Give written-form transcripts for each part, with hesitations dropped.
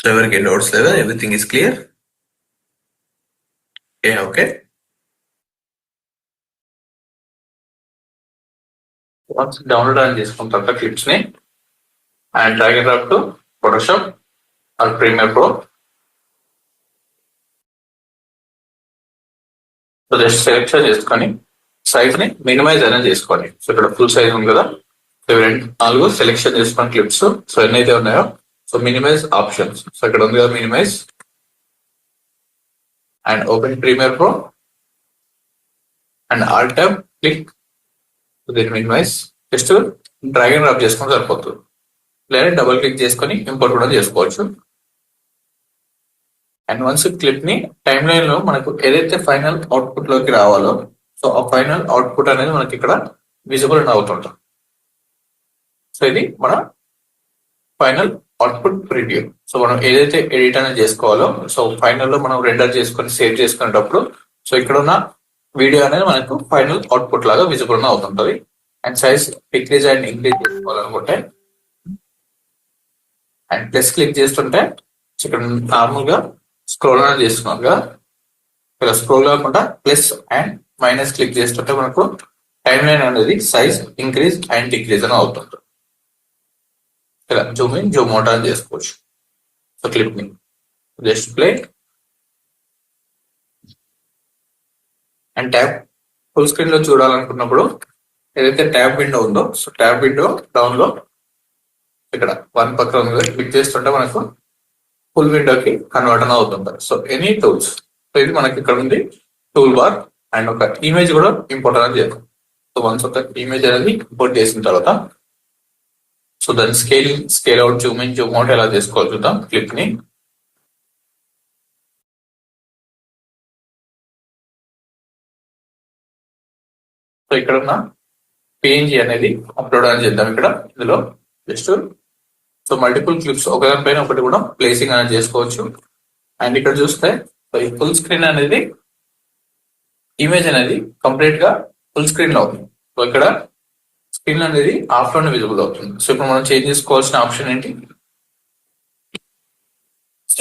So ఎవరికి doubts లేదా? Everything is clear? Okay. Once download అని చేసుకున్న తర్వాత క్లిప్స్ ని and drag and drop to Photoshop or Premiere Pro. So just select చేసుకొని సైజ్ ని మినిమైజ్ అనేది చేసుకోండి. సో ఇక్కడ ఫుల్ సైజ్ ఉంది కదా, రెండు 4 సెలెక్షన్ చేసుకుని క్లిప్స్. సో ఎన్నైతే ఉన్నాయో సో మినిమైజ్ ఆప్షన్స్. సో ఇక్కడ ఉంది కదా minimize and open premiere pro and all tab click దీన్ని minimize. Just drag and drop చేసుకుని సరిపోతుంది, లేదా డబుల్ క్లిక్ చేసుకొని ఇంపోర్ట్ కూడా చేసుకోవచ్చు. అండ్ వన్స్ క్లిప్ ని టైమ్ లైన్ లో మనకు ఏదైతే ఫైనల్ అవుట్పుట్ లోకి రావాలో సో ఆ ఫైనల్ అవుట్పుట్ అనేది మనకి ఇక్కడ విజిబుల్ అవుతుంటాం. సో ఇది మన ఫైనల్ అవుట్పుట్ ప్రివ్యూ. సో మనం ఏదైతే ఎడిట్ అనేది చేసుకోవాలో సో ఫైనల్ లో మనం రెండర్ చేసుకొని సేవ్ చేసుకునేటప్పుడు సో ఇక్కడ ఉన్న వీడియో అనేది మనకు ఫైనల్ అవుట్పుట్ లాగా విజిబుల్ అవుతుంటది. And size decrease and increase చేసుకోవాలనుకుంటే అండ్ ప్లస్ క్లిక్ చేస్తుంటే ఇక్కడ నార్మల్ గా స్క్రోల్ అనేది చేస్తున్నారుగా, ఇలా స్క్రోల్ కాకుండా ప్లస్ అండ్ మైనస్ క్లిక్ చేస్తుంటే మనకు టైమ్ లైన్ అనేది సైజ్ ఇంక్రీజ్ అండ్ డిక్రీజ్ అని అవుతుంది. ఇలా జూమ్ ఇన్ జూమ్ అవుట్ అని చేసుకోవచ్చు. సో క్లిప్ ని just play and tab full screen లో చూడాలనుకున్నప్పుడు ఏదైతే ట్యాబ్ విండో ఉందో సో ట్యాబ్ విండో డౌన్ లో ఇక్కడ 1 పక్కన క్లిక్ చేస్తుంటే మనకు ఫుల్ విండోకి కన్వర్ట్ అని అవుతుంది. సో ఎనీ టూల్స్, సో ఇది మనకి ఇక్కడ ఉంది టూల్ బార్ అండ్ ఒక ఇమేజ్ కూడా ఇంపోర్ట్ అనేది చేద్దాం. సో వన్స్ ఒక ఇమేజ్ అనేది ఇంపోర్ట్ చేసిన తర్వాత సో దాన్ని scale out Zoom in zoom out ఎలా చేసుకోవాలి చూద్దాం. క్లిప్ ని సో ఇక్కడ ఉన్న పిఎన్జి అనేది అప్లోడ్ అని చేద్దాం. ఇక్కడ ఇందులో జస్ట్ సో మల్టిపుల్ క్లిప్స్ ఒకదానిపైన ఒకటి కూడా ప్లేసింగ్ అనేది చేసుకోవచ్చు. అండ్ ఇక్కడ చూస్తే సో ఈ ఫుల్ స్క్రీన్ అనేది ఇమేజ్ అనేది కంప్లీట్ గా ఫుల్ స్క్రీన్ లో ఉంది. సో ఇక్కడ స్క్రీన్ అనేది ఆఫ్ లోనే విజిబుల్ అవుతుంది. సో ఇప్పుడు మనం చేంజ్ చేసుకోవాల్సిన ఆప్షన్ ఏంటి,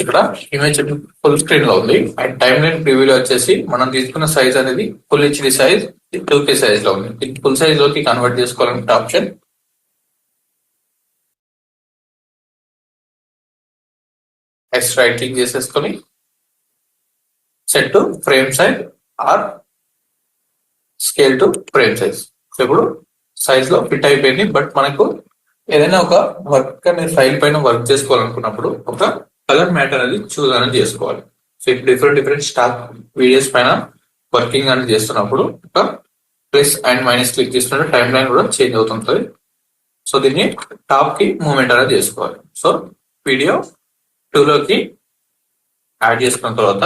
ఇక్కడ ఇమేజ్ ఫుల్ స్క్రీన్ లో ఉంది అండ్ టైమ్ లైన్ ప్రివ్యూలో వచ్చేసి మనం తీసుకున్న సైజ్ అనేది full HD size 2K size లో ఉంది. ఇది ఫుల్ సైజ్ లోకి కన్వర్ట్ చేసుకోవాలంటే ఆప్షన్ ఎక్స్ రైట్ క్లిక్ చేసేసుకొని set to frame size are scale to frame size. So ఇప్పుడు సైజ్ లో ఫిట్ అయిపోయింది. బట్ మనకు ఏదైనా ఒక వర్క్ అనేది ఫైల్ పైన వర్క్ చేసుకోవాలనుకున్నప్పుడు ఒక కలర్ మ్యాటర్ అనేది చూస్ అనేది చేసుకోవాలి. సో ఇప్పుడు డిఫరెంట్ స్టాక్ వీడియోస్ పైన వర్కింగ్ అనేది చేస్తున్నప్పుడు ఒక ప్లస్ అండ్ మైనస్ క్లిక్ చేస్తున్నట్టు టైం లైన్ కూడా చేంజ్ అవుతుంటుంది. సో దీన్ని టాప్ కి మూవ్మెంట్ అనేది చేసుకోవాలి. సో వీడియో 2 లోకి యాడ్ చేసుకున్న తర్వాత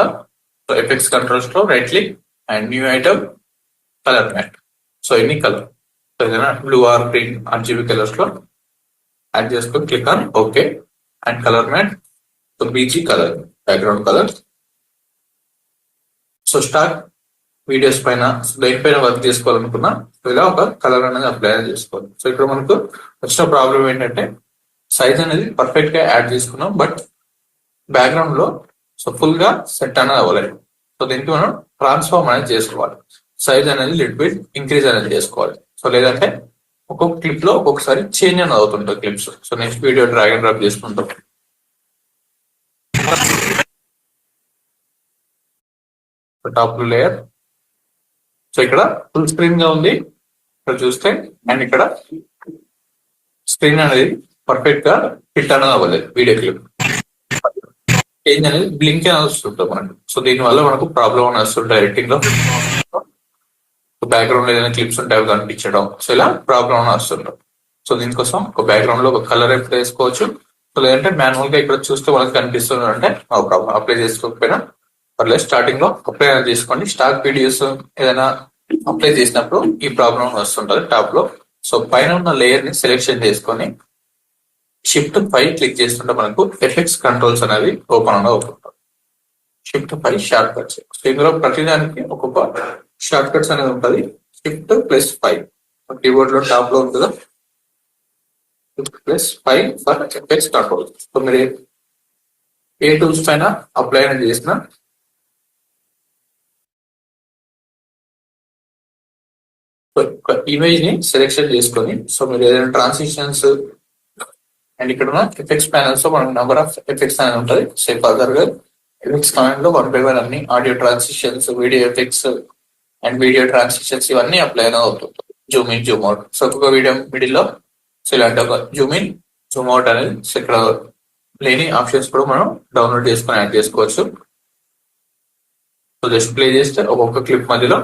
ఎఫెక్ట్స్ కంట్రోల్స్ లో right click and new item colour matte. So any colour ఏదైనా blue or green RGB colours లో యాడ్ చేసుకొని click on okay and colour matte so BG colour background colour. So stock videos పైన దేనిపైన work చేసుకోవాలనుకున్నా ఇలా ఒక colour అనేది apply చేసుకోవాలి. So ఇక్కడ మనకు వచ్చిన ప్రాబ్లం ఏంటంటే సైజ్ అనేది పర్ఫెక్ట్ గా యాడ్ చేసుకున్నాం బట్ బ్యాక్గ్రౌండ్ లో సో ఫుల్ గా సెట్ అనేది అవ్వలేదు. సో దీనికి మనం ట్రాన్స్ఫార్మ్ అనేది చేసుకోవాలి. సైజ్ అనేది లిటిల్ బిట్ ఇంక్రీజ్ అనేది చేసుకోవాలి. సో లేదంటే ఒక్కొక్క క్లిప్ లో ఒక్కొక్కసారి చేంజ్ అనేది అవుతుంటుంది clips. So next video drag and drop చేసుకుంటాం. టాప్ లేయర్ సో ఇక్కడ ఫుల్ స్క్రీన్ గా ఉంది ఇక్కడ చూస్తే అండ్ ఇక్కడ స్క్రీన్ అనేది పర్ఫెక్ట్ గా ఫిట్ అనేది అవ్వలేదు. వీడియో క్లిప్ చేంజ్ అనేది బ్లింక్ అని వస్తుంటుంది మనకు. సో దీని వల్ల మనకు ప్రాబ్లం అని వస్తుంటుంది ఎడిటింగ్ లో. బ్యాక్గ్రౌండ్ లో ఏదైనా క్లిప్స్ ఉంటే అవి కనిపించడం సో ఇలా ప్రాబ్లం అని వస్తుంటాం. సో దీనికోసం ఒక బ్యాక్గ్రౌండ్ లో ఒక కలర్ అప్లై చేసుకోవచ్చు. సో లేదంటే మాన్యువల్ గా ఇక్కడ చూస్తే మనకు కనిపిస్తుంది అంటే నో ప్రాబ్లం. అప్లై చేసుకోకపోయినా పర్లేదు స్టార్టింగ్ లో అప్లై చేసుకోండి. స్టాక్ వీడియోస్ ఏదైనా అప్లై చేసినప్పుడు ఈ ప్రాబ్లం వస్తుంటది టాప్ లో. సో పైన ఉన్న లేయర్ ని సెలెక్షన్ చేసుకొని షిఫ్ట్ 5 క్లిక్ చేస్తుంటే మనకు ఎఫెక్ట్స్ కంట్రోల్స్ అనేవి ఓపెన్ అవుతుంటాయి. Shift 5 short cuts. సో ఇందులో ప్రతిదానికి ఒక్కొక్క షార్ట్ కట్స్ అనేది ఉంటుంది. షిఫ్ట్ +5 కీబోర్డ్ లో టాప్ లో ఉంటుందా +5 ఫర్ ఎఫెక్ట్స్ కంట్రోల్. సో మీరు ఏ టూల్స్ పైన అప్లై అనేది చేసిన ఇమేజ్ ని సెలెక్షన్ చేసుకొని సో మీరు ఏదైనా ట్రాన్సిషన్స్ అండ్ ఇక్కడ ఉన్న ఎఫెక్ట్స్ ప్యానల్స్ లో మనకు నెంబర్ ఆఫ్ ఎఫెక్ట్స్ అనేది ఉంటుంది. సో ఫర్దర్ గా ఎఫెక్ట్స్ కమాండ్ లో 1 by 1 అన్ని audio transitions, video effects and video transitions ఇవన్నీ అప్లై అనేది అవుతుంది. Zoom in, zoom out. So ఒక వీడియో మిడిల్ లో సో ఇలాంటి ఒక జూమ్ ఇన్, జూమ్ అవుట్ అనేది సో ఇక్కడ లేని ఆప్షన్స్ కూడా మనం డౌన్లోడ్ చేసుకొని యాడ్ చేసుకోవచ్చు. సో జస్ట్ ప్లే చేస్తే ఒక్కొక్క క్లిప్ మధ్యలో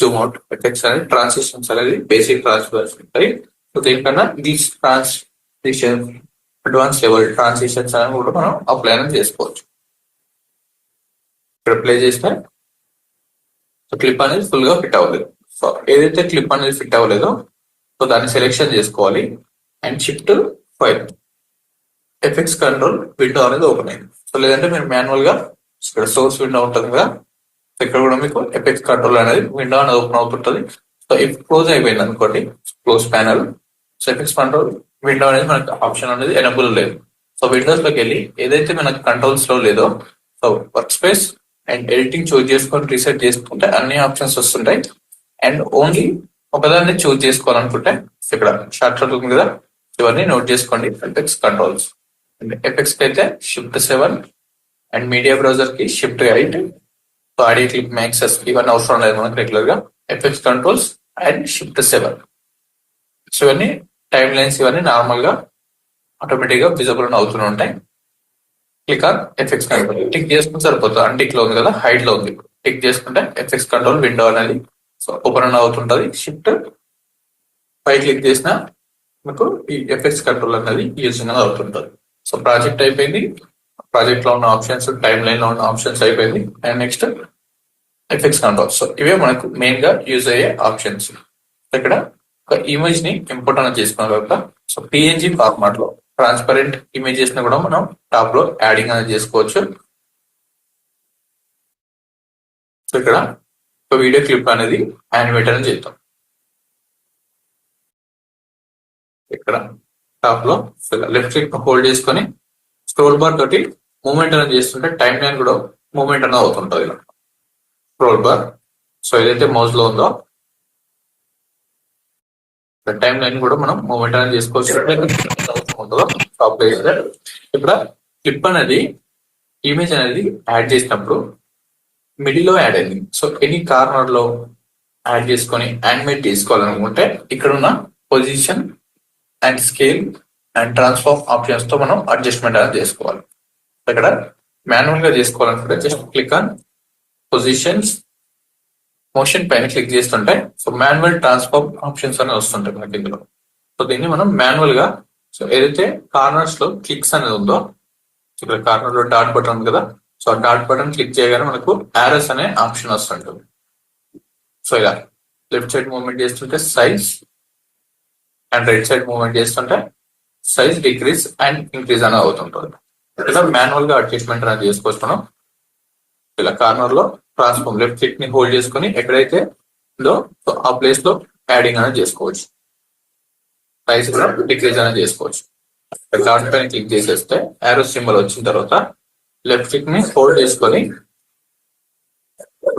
జూమ్ అవుట్ ఎఫెక్ట్స్ అనేది ట్రాన్సిషన్స్ అనేది బేసిక్ ట్రాన్స్ఫర్స్ ఉంటాయి. సో దీనికన్నా these transition advance level transitions అనేవి కూడా మనం అప్లై అనేది చేసుకోవచ్చు. ఇక్కడ ప్లే చేస్తే సో క్లిప్ అనేది ఫుల్ గా ఫిట్ అవ్వలేదు. సో ఏదైతే క్లిప్ అనేది ఫిట్ అవ్వలేదో సో దాన్ని సెలెక్షన్ చేసుకోవాలి and shift file effects control window అనేది ఓపెన్ అయింది. సో లేదంటే మీరు మాన్యువల్ గా ఇక్కడ సోర్స్ విండో ఉంటుంది కదా, ఇక్కడ కూడా మీకు ఎఫెక్ట్స్ కంట్రోల్ అనేది విండో అనేది ఓపెన్ అవుతుంటుంది. సో ఇప్పుడు క్లోజ్ అయిపోయింది అనుకోండి, close panel. So effects control window అనేది మనకు ఆప్షన్ అనేది ఎనబుల్ లేదు. సో విండోస్ లోకి వెళ్ళి ఏదైతే మనకు కంట్రోల్స్ లో లేదో so work space and editing choose చేసుకొని రీసెట్ చేసుకుంటే అన్ని ఆప్షన్స్ వస్తుంటాయి. అండ్ ఓన్లీ ఒకదాన్ని చూజ్ చేసుకోవాలనుకుంటే ఇక్కడ షార్ట్ కట్ ఉంది కదా, ఇవన్నీ నోట్ చేసుకోండి. ఎఫెక్ట్స్ కంట్రోల్స్ అండ్ ఎఫెక్ట్స్ కి అయితే Shift+7 అండ్ మీడియా బ్రౌజర్ కి Shift+8. సో ఆడియో క్లిప్ మ్యాక్సెస్ ఇవన్నీ అవసరం లేదు మనకు రెగ్యులర్ గా. Effects controls and Shift+7. So ఇవన్నీ టైమ్ లైన్స్ ఇవన్నీ నార్మల్ గా ఆటోమేటిక్ గా విజిబుల్ అవుతూనే ఉంటాయి. Click on effects control tick చేసుకుంటే సరిపోతుంది. అన్టిక్ లో ఉంది కదా, హైడ్ లో ఉంది. టిక్ చేసుకుంటే ఎఫెక్ట్స్ కంట్రోల్ విండో అనేది సో ఓపెన్ అవుతుంటది. Shift+5 క్లిక్ చేసిన మీకు ఈ ఎఫెక్ట్స్ కంట్రోల్ అనేది యూజింగ్ అనేది అవుతుంటది. సో ప్రాజెక్ట్ అయిపోయింది. ప్రాజెక్ట్ లో ఉన్న ఆప్షన్స్, టైమ్ లైన్ లో ఉన్న ఆప్షన్స్ అయిపోయింది. And next effects control. So ఇవే మనకు మెయిన్ గా యూజ్ అయ్యే ఆప్షన్స్. ఇక్కడ ఒక ఇమేజ్ ని ఇంపోర్ట్ అనేది చేసుకున్న తర్వాత సో పిఎన్జి ఫార్మాట్ లో ట్రాన్స్పరెంట్ ఇమేజెస్ ని కూడా మనం టాప్ లో యాడింగ్ అనేది చేసుకోవచ్చు. సో ఇక్కడ ఒక వీడియో క్లిప్ అనేది యానిమేట్ అనేది చేద్దాం. ఇక్కడ టాప్ లో లెఫ్ట్ క్లిక్ హోల్డ్ చేసుకొని స్క్రోల్ బార్ తోటి మూవ్మెంట్ అనేది చేస్తుంటే టైం లైన్ కూడా మూవ్మెంట్ అనేది అవుతుంటది. ఇలా స్క్రోల్ బార్ సో ఏదైతే మౌస్ లో ఉందో టైం లైన్ కూడా మనం మూవ్మెంట్ అనేది చేసుకోవచ్చు. టాప్ లో ఇక్కడ క్లిప్ అనేది ఇమేజ్ అనేది యాడ్ చేసినప్పుడు మిడిల్ లో యాడ్ అయింది. సో ఎనీ కార్నర్ లో యాడ్ చేసుకొని యానిమేట్ చేసుకోవాలనుకుంటే ఇక్కడ ఉన్న position and scale and transform options తో మనం అడ్జస్ట్మెంట్ అనేది చేసుకోవాలి. ఇక్కడ మాన్యువల్ గా చేసుకోవాలనుకుంటే just click on positions, motion పైన క్లిక్ చేస్తుంటే సో మాన్యువల్ ట్రాన్స్ఫార్మ్ ఆప్షన్స్ అనేది వస్తుంటాయి మనకి ఇందులో. సో దీన్ని మనం మాన్యువల్ గా సో ఏదైతే కార్నర్స్ లో క్లిక్స్ అనేది ఉందో ఇక్కడ కార్నర్ లో డాట్ బటన్ ఉంది కదా, సో ఆ డాట్ బటన్ క్లిక్ చేయగానే మనకు యారోస్ అనే ఆప్షన్ వస్తుంటుంది. సో ఇలా లెఫ్ట్ సైడ్ మూవ్మెంట్ చేస్తుంటే size and right side movement చేస్తుంటే సైజ్ డిక్రీజ్ అండ్ ఇంక్రీజ్ అనేది అవుతుంటుంది. ఇలా మాన్యువల్ గా అడ్జస్ట్మెంట్ అనేది చేసుకోవచ్చు మనం. ఇలా కార్నర్ లో ట్రాన్స్ఫార్మ్ లెఫ్ట్ క్లిక్ ని హోల్డ్ చేసుకుని ఎక్కడైతే ఉందో ఆ ప్లేస్ లో యాడింగ్ అనేది చేసుకోవచ్చు. సైజ్ కూడా డిక్రీజ్ అనేది చేసుకోవచ్చు. డాట్ పైన క్లిక్ చేసేస్తే యారో సింబల్ వచ్చిన తర్వాత లెఫ్ట్ క్లిక్ ని హోల్డ్ చేసుకొని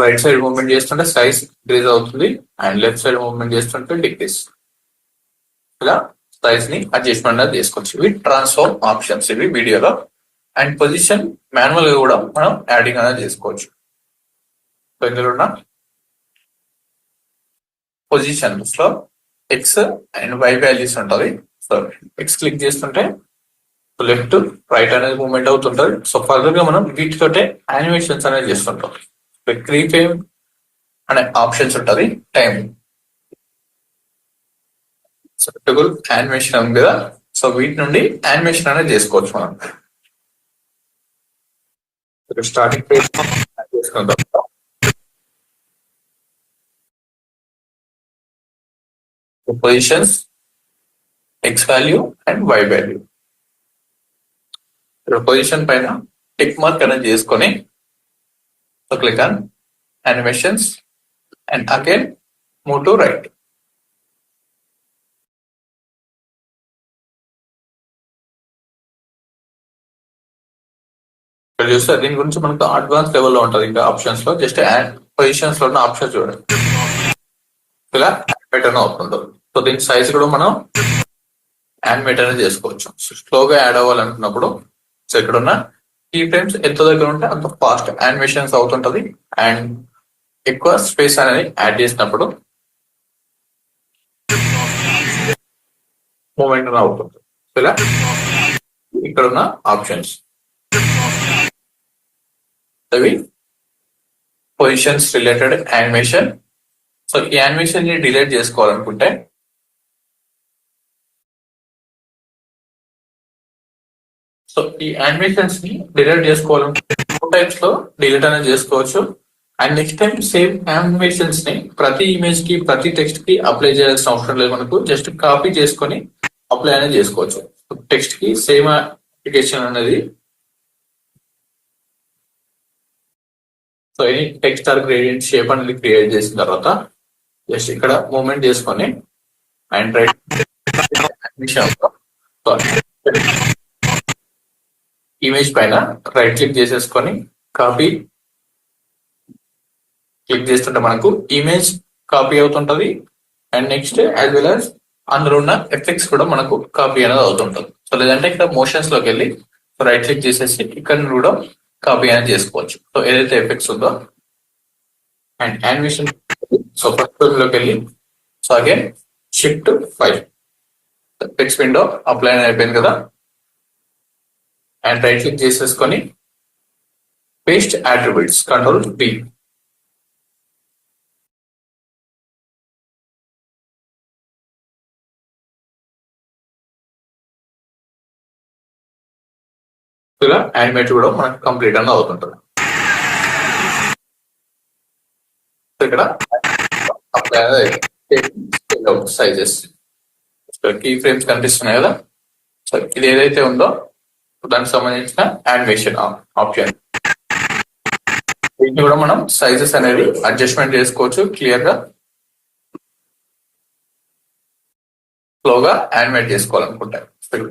రైట్ సైడ్ మూవ్మెంట్ చేస్తుంటే సైజ్ ఇంక్రీజ్ అవుతుంది అండ్ లెఫ్ట్ సైడ్ మూవ్మెంట్ చేస్తుంటే డిక్రీజ్. ఇలా సైజ్ ని అడ్జస్ట్మెంట్ అనేది చేసుకోవచ్చు. ఇవి ట్రాన్స్ఫార్మ్ ఆప్షన్స్ ఇవి వీడియోలో. అండ్ పొజిషన్ మాన్యువల్ గా కూడా మనం యాడింగ్ అనేది చేసుకోవచ్చు. ఇందులో ఉన్న పొజిషన్స్ లో ఎక్స్ అండ్ వై వాల్యూస్ ఉంటుంది. సో ఎక్స్ క్లిక్ చేస్తుంటే లెఫ్ట్ రైట్ అనేది మూవ్మెంట్ అవుతుంటది. సో ఫర్దర్ గా మనం వీటితోటే యానిమేషన్స్ అనేది చేస్తుంటాం. క్రీ ఫ్రేమ్ అనే ఆప్షన్స్ ఉంటుంది. టైం సూటబుల్ యానిమేషన్ ఉంది కదా, సో వీటి నుండి యానిమేషన్ అనేది చేసుకోవచ్చు మనం. స్టార్టింగ్ పేజ్ చేసుకుందాం. Positions, X value and Y value. Position పైన టిక్ మార్క్ అనేది చేసుకొని click on animations and again move to right. ఇక్కడ చూస్తే దీని గురించి మనకు అడ్వాన్స్ లెవెల్లో ఉంటుంది. ఇంకా ఆప్షన్స్ లో జస్ట్ పొజిషన్స్ లో ఉన్న ఆప్షన్ చూడండి, ఇలా యానిమేటర్ అవుతుందో. సో దీని సైజ్ కూడా మనం యానిమేటర్ చేసుకోవచ్చు. స్లోగా యాడ్ అవ్వాలనుకున్నప్పుడు సో ఇక్కడ ఉన్న కీ ఫ్రేమ్స్ ఎంత దగ్గర ఉంటే అంత ఫాస్ట్ యానిమేషన్స్ అవుతుంటది. అండ్ ఎక్కువ స్పేస్ అనేది యాడ్ చేసినప్పుడు మూమెంట్ అవుతుంది. ఇలా ఇక్కడ ఉన్న ఆప్షన్స్ అవి పొజిషన్స్ రిలేటెడ్ యానిమేషన్. సో ఈ యానిమేషన్ ని డిలీట్ చేసుకోవాలనుకుంటే సో ఈ యానిమేషన్స్ ని డిలీట్ చేసుకోవాలనుకుంటే 2 టైప్స్ లో డిలీట్ అనేది చేసుకోవచ్చు. And next time same animations ని ప్రతి ఇమేజ్ కి ప్రతి టెక్స్ట్ కి అప్లై చేయాల్సిన అవసరం లేదు. మనకు జస్ట్ కాపీ చేసుకొని అప్లై అనేది చేసుకోవచ్చు. టెక్స్ట్ కి సేమ్ అప్లికేషన్ అనేది so any text or gradient shape అనేది క్రియేట్ చేసిన తర్వాత జస్ట్ ఇక్కడ మూవ్మెంట్ చేసుకొని అండ్ రైట్ ఇమేజ్ పైన రైట్ క్లిక్ చేసేసుకొని కాపీ క్లిక్ చేస్తుంటే మనకు ఇమేజ్ కాపీ అవుతుంటది. And next as well as అందులో ఉన్న ఎఫెక్ట్స్ కూడా మనకు కాపీ అనేది అవుతుంటది. సో లేదంటే ఇక్కడ మోషన్స్ లోకి వెళ్ళి రైట్ క్లిక్ చేసేసి ఇక్కడ కూడా కాపీ అనేది చేసుకోవచ్చు. సో ఏదైతే ఎఫెక్ట్స్ ఉందో అండ్ యానిమేషన్ సో ఫస్ట్ లోకి వెళ్ళి so again shift 5 text window apply అయిపోయింది కదా. అండ్ రైట్ క్లిక్ చేసేసుకొని పేస్ట్ అట్రిబ్యూట్స్ Ctrl+B. ఇలా యానిమేట్ కూడా మనకు కంప్లీట్ అనేది అవుతుంటుంది. ఇక్కడ అప్లై సైజెస్ కీ ఫ్రేమ్స్ కనిపిస్తున్నాయి కదా. సో ఇది ఏదైతే ఉందో దానికి సంబంధించిన యానిమేషన్ ఆప్షన్. వీటిని కూడా మనం సైజెస్ అనేది అడ్జస్ట్మెంట్ చేసుకోవచ్చు క్లియర్ గా. స్లోగా యానిమేట్ చేసుకోవాలనుకుంటే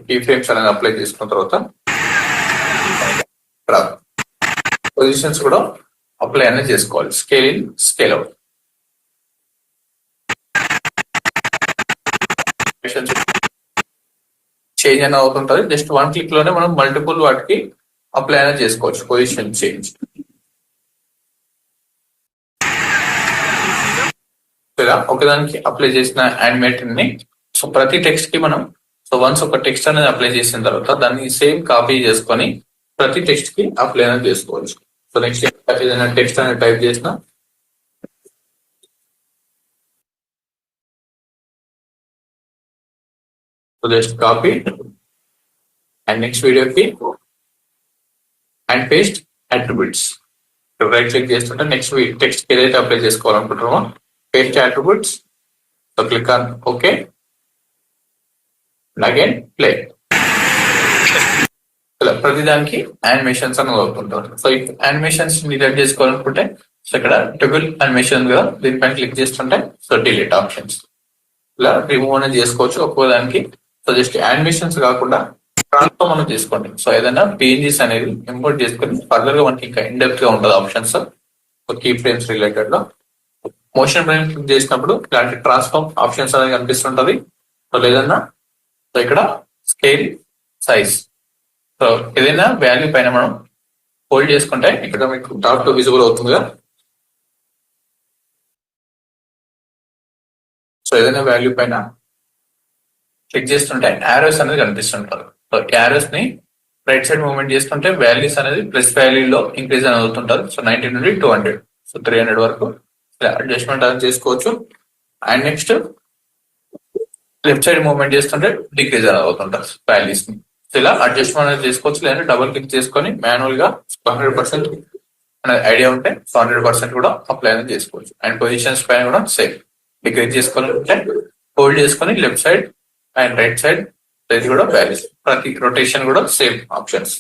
కీ ఫ్రేమ్స్ అనేది అప్లై చేసుకున్న తర్వాత పొజిషన్స్ కూడా అప్లై అనేది చేసుకోవాలి. Scale in scale out change అనేది అవుతుంటది. జస్ట్ 1 క్లిక్ లోనే మనం మల్టిపుల్ వాటికి అప్లై అనేది చేసుకోవచ్చు పొజిషన్ చేంజ్. ఇలా ఒకదానికి అప్లై చేసిన యానిమేటర్ ని సో ప్రతి టెక్స్ట్ కి మనం సో వన్స్ ఒక టెక్స్ట్ అనేది అప్లై చేసిన తర్వాత దాన్ని సేమ్ కాపీ చేసుకొని ప్రతి టెక్స్ట్ కి అప్లై అనేది చేసుకోవచ్చు. సో నెక్స్ట్ ఏదైనా టెక్స్ట్ అనేది టైప్ చేసిన so just copy and next వీడియోకి and paste attributes right click చేస్తుంటే నెక్స్ట్ టెక్స్ట్ కి ఏదైతే అప్లై చేసుకోవాలనుకుంటున్నామో paste attributes so click on okay again play. ఇలా ప్రతిదానికి యానిమేషన్స్ అని అవుతుంటారు. సో ఈ యానిమేషన్స్ డిలీట్ చేసుకోవాలనుకుంటే సో ఇక్కడ టెబుల్ యానిమేషన్ కదా దీనిపైన క్లిక్ చేస్తుంటే సో డిలీట్ ఆప్షన్స్ ఇలా రిమూవ్ అనేది చేసుకోవచ్చు ఒక్కో దానికి. సో జస్ట్ యానిమేషన్స్ కాకుండా ట్రాన్స్ఫార్మ్ అనేది చేసుకోండి. సో ఏదైనా పేజెస్ అనేది ఇంపోర్ట్ చేసుకొని ఫర్దర్ గా మనకి ఇంకా ఇన్ డెప్త్ గా ఉంటుంది ఆప్షన్స్ కీ ఫ్రేమ్స్ రిలేటెడ్ లో. మోషన్ పైన క్లిక్ చేసినప్పుడు ఇలాంటి ట్రాన్స్ఫార్మ్ ఆప్షన్స్ అనేది కనిపిస్తుంటది. సో లేదన్నా సో ఇక్కడ స్కేల్ సైజ్ సో ఏదైనా వాల్యూ పైన మనం హోల్డ్ చేసుకుంటే ఇక్కడ మీకు టాప్ టు విజిబుల్ అవుతుందిగా. సో ఏదైనా వాల్యూ పైన క్లిక్ చేస్తుంటే యారోస్ అనేది కనిపిస్తుంటారు. సో యారోస్ ని రైట్ సైడ్ మూవ్మెంట్ చేస్తుంటే వాల్యూస్ అనేది ప్లస్ వాల్యూలో ఇంక్రీజ్ అని అవుతుంటారు. సో 90 నుండి 200 సో 300 వరకు అడ్జస్ట్మెంట్ అనేది చేసుకోవచ్చు. And next left side movement చేస్తుంటే డిక్రీజ్ అని అవుతుంటారు వాల్యూస్ ని. ఇలా అడ్జస్ట్మెంట్ అనేది చేసుకోవచ్చు. లేదంటే డబుల్ క్లిక్ చేసుకొని మాన్యువల్ గా 100% అనేది ఐడియా ఉంటే 100% కూడా అప్లై అనేది చేసుకోవచ్చు. అండ్ పొజిషన్స్ పైన కూడా సేమ్ డిక్రీజ్ చేసుకోవాలంటే హోల్డ్ చేసుకొని left side and right side ఇది కూడా వాల్యూస్ ప్రతి రొటేషన్ కూడా same options.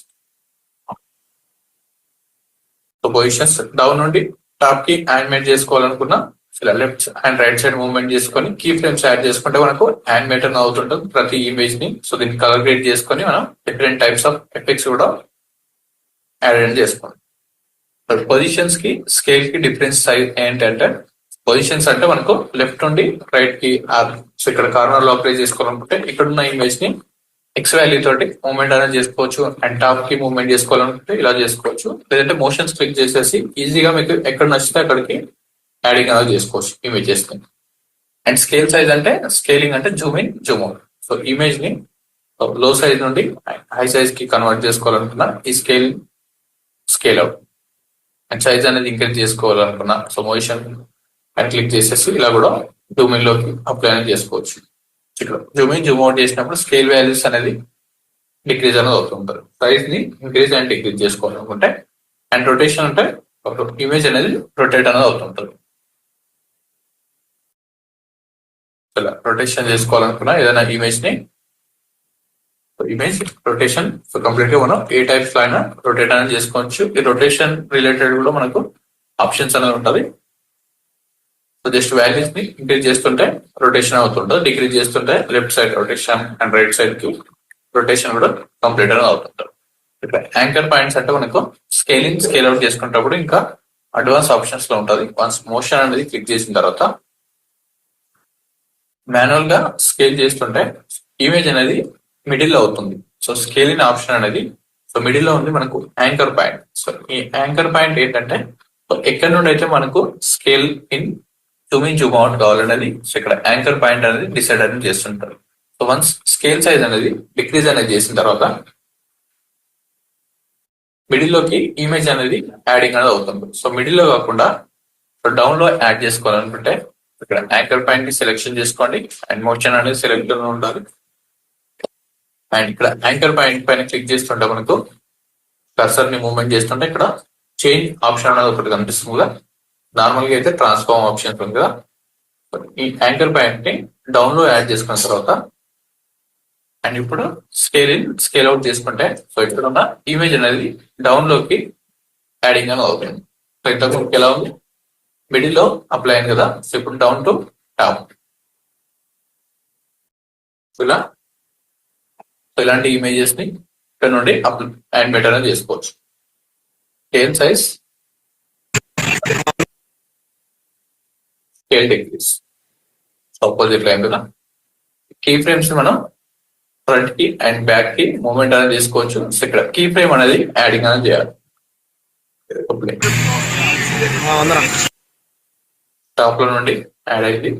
So positions down నుండి టాప్ కి యానిమేట్ చేసుకోవాలనుకున్నా ఇలా left and right side movement చేసుకొని కీ ఫ్రేమ్స్ యాడ్ చేసుకుంటే మనకు యానిమేటర్ అవుతుంటుంది ప్రతి ఇమేజ్ ని. సో దీన్ని కలర్ గ్రేడ్ చేసుకొని మనం డిఫరెంట్ టైప్స్ ఆఫ్ ఎఫెక్ట్స్ కూడా యాడ్ అని చేసుకోండి. పొజిషన్స్ కి స్కేల్ కి డిఫరెన్స్ ఏంటంటే, పొజిషన్స్ అంటే మనకు లెఫ్ట్ నుండి రైట్ కి సో ఇక్కడ కార్నర్ లో అప్లై చేసుకోవాలనుకుంటే ఇక్కడ ఉన్న ఇమేజ్ ని ఎక్స్ వాల్యూ తోటి మూవ్మెంట్ అనేది చేసుకోవచ్చు, అండ్ టాప్ కి మూవ్మెంట్ చేసుకోవాలనుకుంటే ఇలా చేసుకోవచ్చు. లేదంటే మోషన్స్ క్లిక్ చేసేసి ఈజీగా మీకు ఎక్కడ నచ్చితే అక్కడికి యాడింగ్ అనేది చేసుకోవచ్చు ఇమేజెస్ ని. అండ్ స్కేల్ సైజ్ అంటే, స్కేలింగ్ అంటే zoom in zoom out. So image ని లో సైజ్ నుండి హై సైజ్ కి కన్వర్ట్ చేసుకోవాలనుకున్నా ఈ స్కేల్ అవుట్. అండ్ సైజ్ అనేది ఇంక్రీజ్ చేసుకోవాలనుకున్నా సో మోషన్ అండ్ క్లిక్ చేసేసి ఇలా కూడా జూమ్ ఇన్ లోకి అప్లై అనేది చేసుకోవచ్చు. ఇక్కడ జూమ్ ఇన్ జూమ్ అవుట్ చేసినప్పుడు స్కేల్ వాల్యూస్ అనేది డిక్రీజ్ అనేది అవుతుంటారు. సైజ్ ని ఇంక్రీజ్ అండ్ డిక్రీజ్ చేసుకోవాలనుకుంటే, అండ్ రొటేషన్ అంటే ఇమేజ్ అనేది రొటేట్ అనేది అవుతుంటారు. ఇలా రొటేషన్ చేసుకోవాలనుకున్నా ఏదైనా ఇమేజ్ ని ఇమేజ్ రొటేషన్ సో కంప్లీట్ గా మనం ఏ టైప్స్ లో అయినా రొటేట్ అనేది చేసుకోవచ్చు. ఈ రొటేషన్ రిలేటెడ్ కూడా మనకు ఆప్షన్స్ అనేది ఉంటుంది. సో జస్ట్ వాల్యూస్ ని ఇంక్రీజ్ చేస్తుంటే రొటేషన్ అవుతుంటుంది, డిక్రీజ్ చేస్తుంటే left side rotation and right side కి రొటేషన్ కూడా కంప్లీట్ అనేది అవుతుంటారు. ఇక్కడ యాంకర్ పాయింట్స్ అంటే మనకు స్కేలింగ్ స్కేల్ అవుట్ చేసుకునేటప్పుడు ఇంకా అడ్వాన్స్ ఆప్షన్స్ లో ఉంటుంది. వన్స్ మోషన్ అనేది క్లిక్ చేసిన తర్వాత మాన్యువల్ గా స్కేల్ చేస్తుంటే ఇమేజ్ అనేది మిడిల్ లో అవుతుంది. సో స్కేలింగ్ ఆప్షన్ అనేది సో మిడిల్ లో ఉంది మనకు యాంకర్ పాయింట్. సో ఈ యాంకర్ పాయింట్ ఏంటంటే ఎక్కడి నుండి అయితే మనకు scale in Zoom in zoom out కావాలనేది సో ఇక్కడ యాంకర్ పాయింట్ అనేది డిసైడ్ అనేది చేస్తుంటారు. సో వన్స్ స్కేల్ సైజ్ అనేది డిక్రీజ్ అనేది చేసిన తర్వాత మిడిల్ లోకి ఇమేజ్ అనేది యాడింగ్ అనేది అవుతుంది. సో మిడిల్ లో కాకుండా డౌన్ లో యాడ్ చేసుకోవాలనుకుంటే ఇక్కడ యాంకర్ పాయింట్ ని సెలెక్షన్ చేసుకోండి అండ్ మోషన్ అనేది సెలెక్ట్ ఉండాలి. అండ్ ఇక్కడ యాంకర్ పాయింట్ పైన క్లిక్ చేస్తుంటే మనకు కర్సర్ ని మూవ్మెంట్ చేస్తుంటే ఇక్కడ చేంజ్ ఆప్షన్ అనేది ఒకటి కనిపిస్తుంది కదా. నార్మల్ గా అయితే ట్రాన్స్ఫార్మ్ ఆప్షన్ ఉంది కదా. ఈ యాంకర్ పాయింట్ ని డౌన్ లో యాడ్ చేసుకున్న తర్వాత అండ్ ఇప్పుడు స్కేల్ ఇన్ స్కేల్ అవుట్ చేసుకుంటే సో ఇక్కడ ఉన్న ఇమేజ్ అనేది డౌన్ లోకి యాడింగ్ అని అవుతుంది. సో ఇంతకు ఎలా ఉంది, మిడిల్ లో అప్లై అయింది కదా. సో ఇప్పుడు డౌన్ టు టాప్ ఇలా సో ఇలాంటి ఇమేజెస్ ని ఇక్కడ నుండి యానిమేట్ అనేది చేసుకోవచ్చు. Scale size, scale decrease opposite line కదా. కీ ఫ్రేమ్స్ మనం ఫ్రంట్ కి అండ్ బ్యాక్ కి మూవ్మెంట్ అనేది చేసుకోవచ్చు. సో ఇక్కడ కీ ఫ్రేమ్ అనేది యాడింగ్ అనేది చేయాలి. టాప్ లో నుండి యాడ్ అయింది.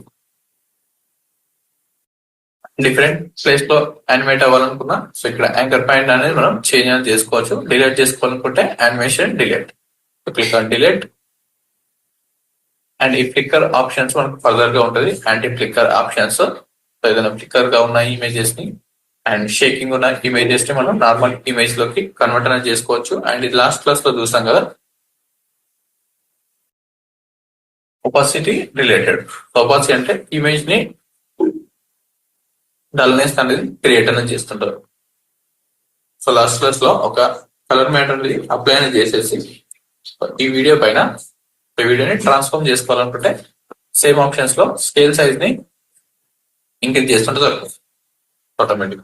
డిఫరెంట్ ప్లేస్ లో యానిమేట్ అవ్వాలనుకున్నా సో ఇక్కడ యాంకర్ పాయింట్ అనేది మనం చేంజ్ అనేది చేసుకోవచ్చు. డిలీట్ చేసుకోవాలనుకుంటే animation delete, click on delete. And ఈ ఫ్లిక్కర్ ఆప్షన్స్ మనకు ఫర్దర్ గా ఉంటుంది. యాంటీ ఫ్లిక్కర్ ఆప్షన్స్ ఏదైనా ఫ్లిక్కర్ గా ఉన్న ఇమేజెస్ ని అండ్ షేకింగ్ ఉన్న ఇమేజెస్ ని మనం నార్మల్ ఇమేజ్ లోకి కన్వర్ట్ అనేది చేసుకోవచ్చు. అండ్ ఇది లాస్ట్ క్లాస్ లో చూసాం కదా, ఒపాసిటీ రిలేటెడ్. ఒపాసిటీ అంటే ఇమేజ్ ని డల్నెస్ అనేది క్రియేట్ అనేది చేస్తుంటారు. సో లాస్ట్ క్లాస్ లో ఒక కలర్ మ్యాటర్ అనేది అప్లై అనేది చేసేసి ఈ వీడియో పైన ఈ వీడియోని ట్రాన్స్ఫార్మ్ చేసుకోవాలనుకుంటే సేమ్ ఆప్షన్స్ లో స్కేల్ సైజ్ ని ఇంక్రీజ్ చేస్తుంటే దొరుకుతుంది ఆటోమేటిక్.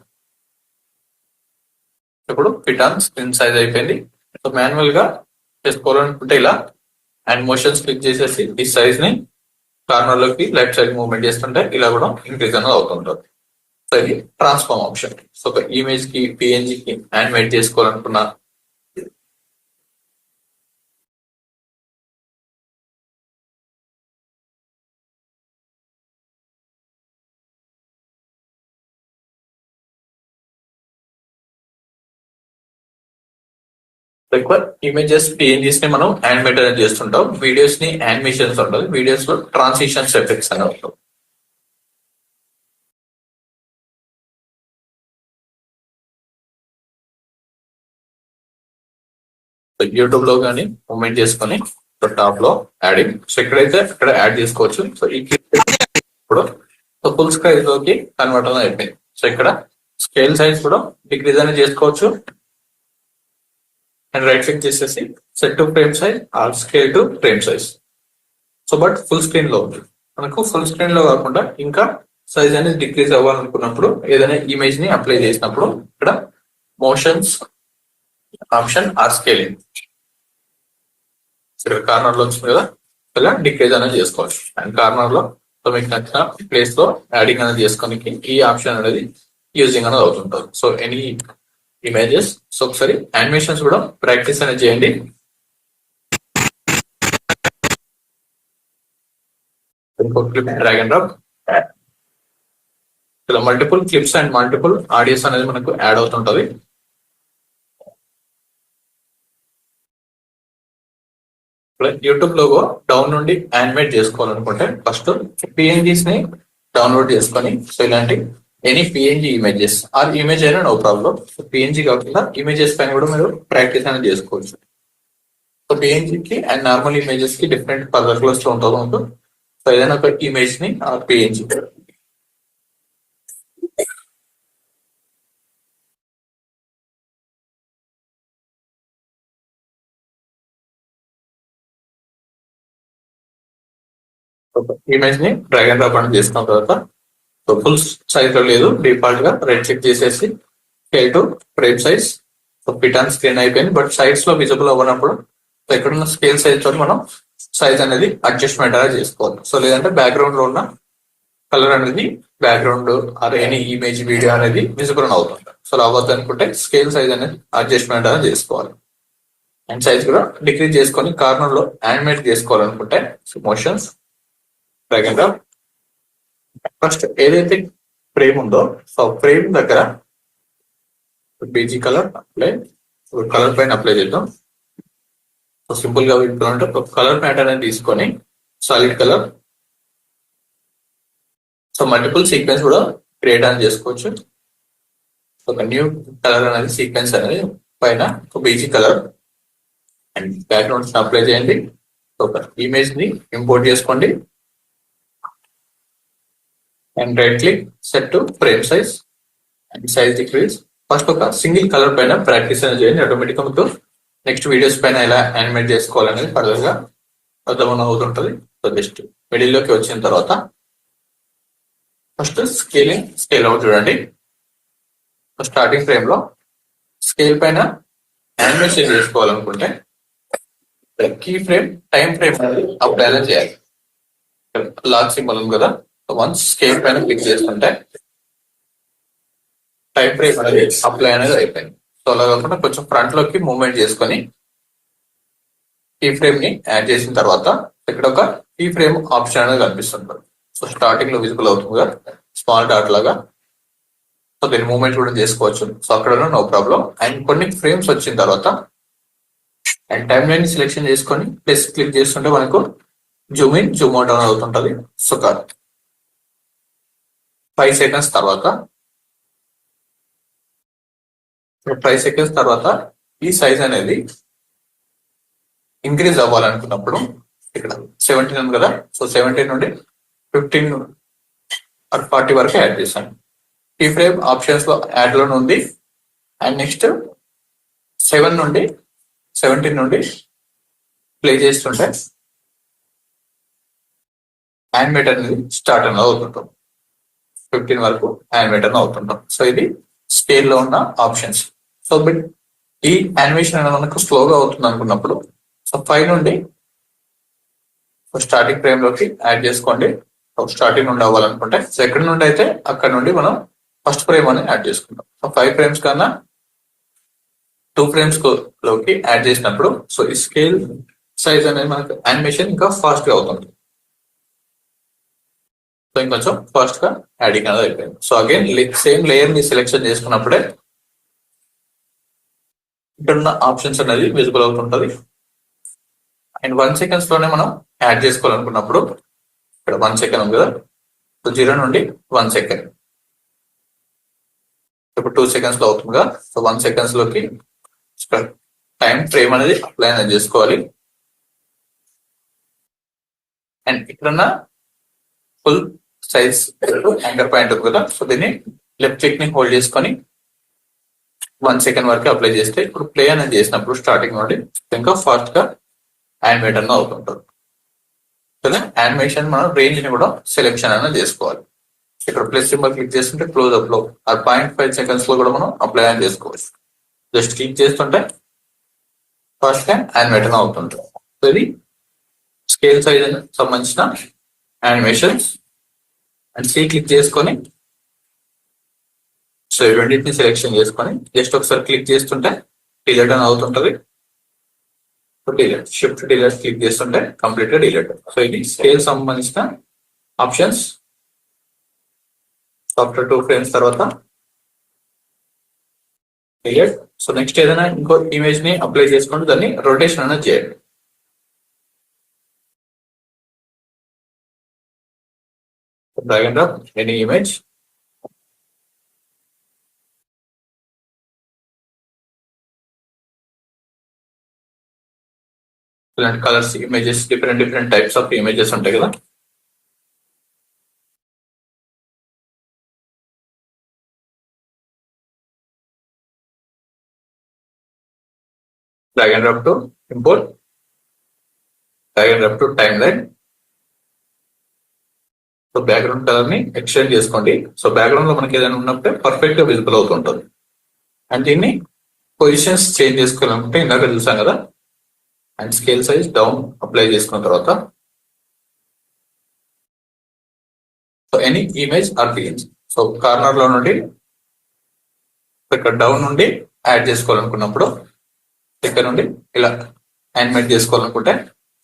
ఇప్పుడు ఫిట్ ఆన్ స్క్రీన్ సైజ్ అయిపోయింది. సో మాన్యువల్ గా చేసుకోవాలనుకుంటే ఇలా అండ్ మోషన్స్ క్లిక్ చేసేసి ఈ సైజ్ ని కార్నర్ లోకి లెఫ్ట్ సైడ్ మూవ్మెంట్ చేస్తుంటే ఇలా కూడా ఇంక్రీజ్ అనేది అవుతుంటుంది. సో ఇది ట్రాన్స్ఫార్మ్ ఆప్షన్. సో ఒక ఇమేజ్ కి పిఎన్జి కి యానిమేట్ చేసుకోవాలనుకున్నా ఎక్కువ ఇమేజెస్ పిఎన్జీస్ ని మనం యానిమేట్ అనేది చేస్తుంటాం. వీడియోస్ ని యానిమేషన్స్ ఉంటుంది. వీడియోస్ లో ట్రాన్సిషన్స్ ఎఫెక్ట్స్ అని ఉంటాం. యూట్యూబ్ లో కానీ మూవ్మెంట్ చేసుకొని టాప్ లో యాడింగ్ సో ఇక్కడైతే ఇక్కడ యాడ్ చేసుకోవచ్చు. సో ఇప్పుడు ఫుల్ స్క్రీన్ లోకి కన్వర్ట్ అనేది అయిపోయింది. సో ఇక్కడ స్కేల్ సైజ్ కూడా డిక్రీజ్ అనేది చేసుకోవచ్చు. అండ్ రైట్ క్లిక్ చేసేసి set to frame size are scale to frame size. So but full screen లో ఉంది మనకు. ఫుల్ స్క్రీన్ లో కాకుండా ఇంకా సైజ్ అనేది డిక్రీజ్ అవ్వాలనుకున్నప్పుడు ఏదైనా ఇమేజ్ ని అప్లై చేసినప్పుడు ఇక్కడ మోషన్స్ ఆప్షన్ ఆర్ స్కేలింగ్. ఇక్కడ కార్నర్ లో వచ్చింది కదా, ఇలా డిక్రీజ్ అనేది చేసుకోవచ్చు. అండ్ కార్నర్ లో సో మీకు నచ్చిన ప్లేస్ లో యాడింగ్ అనేది చేసుకోనికి ఈ ఆప్షన్ అనేది యూజింగ్ అనేది అవుతుంటుంది. సో ఎనీ ఇమేజెస్, సో ఒకసారి యానిమేషన్స్ కూడా ప్రాక్టీస్ అనేది చేయండి. ఇంకో క్లిప్ డ్రాగ్ అండ్ డ్రాప్. ఇలా multiple clips and multiple audios అనేది మనకు యాడ్ అవుతుంటది. యూట్యూబ్ లోగో డౌన్ నుండి యానిమేట్ చేసుకోవాలనుకుంటే ఫస్ట్ పిఎన్జీస్ ని డౌన్లోడ్ చేసుకొని, సో ఇలాంటి any PNG images or image అయినా నో ప్రాబ్లం. పిఎన్జీ కాకుండా ఇమేజెస్ పైన కూడా మీరు ప్రాక్టీస్ అనేది చేసుకోవచ్చు. సో పిఎన్జీకి అండ్ నార్మల్ ఇమేజెస్ కి డిఫరెంట్ పర్టికులర్స్ లో ఉంటుంది మనకు. సో ఏదైనా ఒక ఇమేజ్ ని ఆర్ పిఎన్జీ ఇమేజ్ ని డ్రాగ్ అండ్ డ్రాప్ అనేది చేసుకున్న తర్వాత ఫుల్ సైజ్ లో లేదు, డిఫాల్ట్ గా రెడ్ చెక్ చేసేసి scale to frame size. So fit on screen అయిపోయింది, బట్ సైడ్స్ లో విజిబుల్ అవ్వనప్పుడు ఎక్కడున్న స్కేల్ సైజ్ తో మనం సైజ్ అనేది అడ్జస్ట్మెంట్ అనేది చేసుకోవాలి. సో లేదంటే బ్యాక్గ్రౌండ్ లో ఉన్న కలర్ అనేది background or any image video అనేది విజిబుల్ అవుతుంది. సో అవ్వద్దు అనుకుంటే స్కేల్ సైజ్ అనేది అడ్జస్ట్మెంట్ అనేది చేసుకోవాలి. అండ్ సైజ్ కూడా డిక్రీజ్ చేసుకొని కార్నర్ లో యానిమేట్ చేసుకోవాలనుకుంటే motions drag and drop. First ఏదైతే ఫ్రేమ్ ఉందో సో ఫ్రేమ్ దగ్గర బీజీ కలర్ అప్లై, కలర్ పైన అప్లై చేద్దాం. సో సింపుల్ గా అంటే ఒక కలర్ ప్యాటర్న్ అనేది తీసుకొని solid colour, so multiple sequence కూడా క్రియేట్ అని చేసుకోవచ్చు. ఒక న్యూ కలర్ అనేది సీక్వెన్స్ అనేది పైన ఒక BG colour and backgrounds apply చేయండి. ఒక ఇమేజ్ ని ఇంపోర్ట్ చేసుకోండి and right click, set to frame size and size decrease. First ఒక సింగిల్ కలర్ పైన ప్రాక్టీస్ అనేది చేయండి. ఆటోమేటిక్ గా మీకు నెక్స్ట్ వీడియోస్ పైన ఎలా యానిమేట్ చేసుకోవాలనేది ఫర్దర్ గా అర్థం అవుతుంటది. సో జస్ట్ మిడిల్ లోకి వచ్చిన తర్వాత ఫస్ట్ స్కేలింగ్, స్కేల్ అవుట్ చూడండి. స్టార్టింగ్ ఫ్రేమ్ లో స్కేల్ పైన యానిమేషన్ చేసుకోవాలనుకుంటే కీ ఫ్రేమ్, టైం ఫ్రేమ్ అనేది అప్లై అనేది చేయాలి. లాక్ సింబల్ ఉంది కదా, వన్స్ స్కేల్ పైన క్లిక్ చేసుకుంటే టైం ఫ్రేమ్ అనేది అప్లై అనేది అయిపోయింది. సో అలా కాకుండా కొంచెం ఫ్రంట్ లోకి మూవ్మెంట్ చేసుకొని కీ ఫ్రేమ్ ని యాడ్ చేసిన తర్వాత ఇక్కడ ఒక కీ ఫ్రేమ్ ఆప్షన్ అనేది కనిపిస్తుంది. సో స్టార్టింగ్ లో విజిబుల్ అవుతుంది కదా స్మాల్ డాట్ లాగా. సో దీని మూవ్మెంట్ కూడా చేసుకోవచ్చు. సో అక్కడ నో ప్రాబ్లం. అండ్ కొన్ని ఫ్రేమ్స్ వచ్చిన తర్వాత అండ్ టైం లైన్ సెలెక్షన్ చేసుకొని ప్లస్ క్లిక్ చేస్తుంటే మనకు జూమ్ ఇన్, జూమ్ అవుట్ అనేది అవుతుంటది. సో 5 సెకండ్స్ తర్వాత 5 సెకండ్స్ తర్వాత ఈ సైజ్ అనేది ఇంక్రీజ్ అవ్వాలనుకున్నప్పుడు ఇక్కడ 17 ఉంది కదా, సో 17 నుండి 15 ఆర్ 40 వరకు యాడ్ చేశాను. ఈ ఫ్రేమ్ ఆప్షన్స్ లో యాడ్ లోనే ఉంది. అండ్ నెక్స్ట్ 17 నుండి ప్లే చేస్తుంటే యానిమేట్ అనేది స్టార్ట్ అనేది అవుతుంటాం. 15 వరకు యానిమేట్ అనేది అవుతుంటాం. సో ఇది స్కేల్ లో ఉన్న ఆప్షన్స్. సో బట్ ఈ యానిమేషన్ అనేది మనకు స్లోగా అవుతుంది అనుకున్నప్పుడు సో 5 నుండి స్టార్టింగ్ ఫ్రేమ్ లోకి యాడ్ చేసుకోండి. స్టార్టింగ్ నుండి అవ్వాలనుకుంటే సో ఎక్కడి నుండి అయితే అక్కడ నుండి మనం ఫస్ట్ ఫ్రేమ్ అనేది యాడ్ చేసుకుంటాం. సో 5 ఫ్రేమ్స్ కన్నా 2 ఫ్రేమ్స్ లోకి యాడ్ చేసినప్పుడు సో ఈ స్కేల్ సైజ్ అనేది మనకు యానిమేషన్ ఇంకా ఫాస్ట్ గా అవుతుంది. సో ఇంకొంచెం ఫాస్ట్ గా యాడింగ్ అనేది అయిపోయింది. సో అగైన్ సేమ్ లేయర్ ని సెలెక్షన్ చేసుకున్నప్పుడే ఇక్కడ ఉన్న ఆప్షన్స్ అనేది విజిబుల్ అవుతుంటది. అండ్ 1 సెకండ్స్ లోనే మనం యాడ్ చేసుకోవాలనుకున్నప్పుడు ఇక్కడ 1 సెకండ్ ఉంది కదా, సో 0 నుండి 1 సెకండ్, ఇప్పుడు 2 సెకండ్స్ లో అవుతుంది కదా. సో 1 సెకండ్స్ లోకి టైం ఫ్రేమ్ అనేది అప్లై అనేది చేసుకోవాలి. అండ్ ఇక్కడున్న ఫుల్ సైజ్ యాంకర్ పాయింట్ ఉంది కదా, సో దీన్ని లెఫ్ట్ క్లిక్ ని హోల్డ్ చేసుకొని 1 సెకండ్ వరకు అప్లై చేస్తే ఇప్పుడు ప్లే అనేది చేసినప్పుడు స్టార్టింగ్ నుండి ఇంకా ఫాస్ట్ గా యానిమేట్ అనేది అవుతుంటుంది కదా. యానిమేషన్ మనం రేంజ్ ని కూడా సెలెక్షన్ అనేది చేసుకోవాలి. ఇక్కడ ప్లస్ సింబల్ క్లిక్ చేస్తుంటే క్లోజ్ అప్ లో ఆ 0.5 సెకండ్స్ లో కూడా మనం అప్లై అనేది చేసుకోవచ్చు. జస్ట్ క్లిక్ చేస్తుంటే ఫస్ట్ టైం యానిమేషన్ అవుతుంటుంది. సో ఇది స్కేల్ సైజ్ సంబంధించిన యానిమేషన్స్. అండ్ సి క్లిక్ చేసుకొని సో ఈ రెండింటిని సెలెక్షన్ చేసుకొని జస్ట్ ఒకసారి క్లిక్ చేస్తుంటే డిలీట్ అని అవుతుంటది. డిలీట్, షిఫ్ట్ డిలీట్ క్లిక్ చేస్తుంటే కంప్లీట్ గా డిలీట్. సో ఇది స్కేల్ సంబంధించిన ఆప్షన్స్. ఆఫ్టర్ 2 ఫ్రేమ్స్ తర్వాత డిలీట్. సో నెక్స్ట్ ఏదైనా ఇంకో ఇమేజ్ ని అప్లై చేసుకుంటూ దాన్ని రొటేషన్ అనేది చేయండి. Drag and drop any image. ఇలాంటి colours images different types of images ఉంటాయి కదా. Drag and drop to import, drag and drop to time line. So background colour ని ఎక్స్టెండ్ చేసుకోండి. సో బ్యాక్గ్రౌండ్ లో మనకి ఏదైనా ఉన్నప్పుడే పర్ఫెక్ట్ గా విజిబుల్ అవుతుంటుంది. అండ్ దీన్ని పొజిషన్స్ చేంజ్ చేసుకోవాలనుకుంటే ఇందాక చూసాం కదా. And scale size down apply చేసుకున్న తర్వాత so any image are begins. So corner లో నుండి ఇక్కడ డౌన్ నుండి యాడ్ చేసుకోవాలనుకున్నప్పుడు ఇక్కడ నుండి ఇలా యానిమేట్ చేసుకోవాలనుకుంటే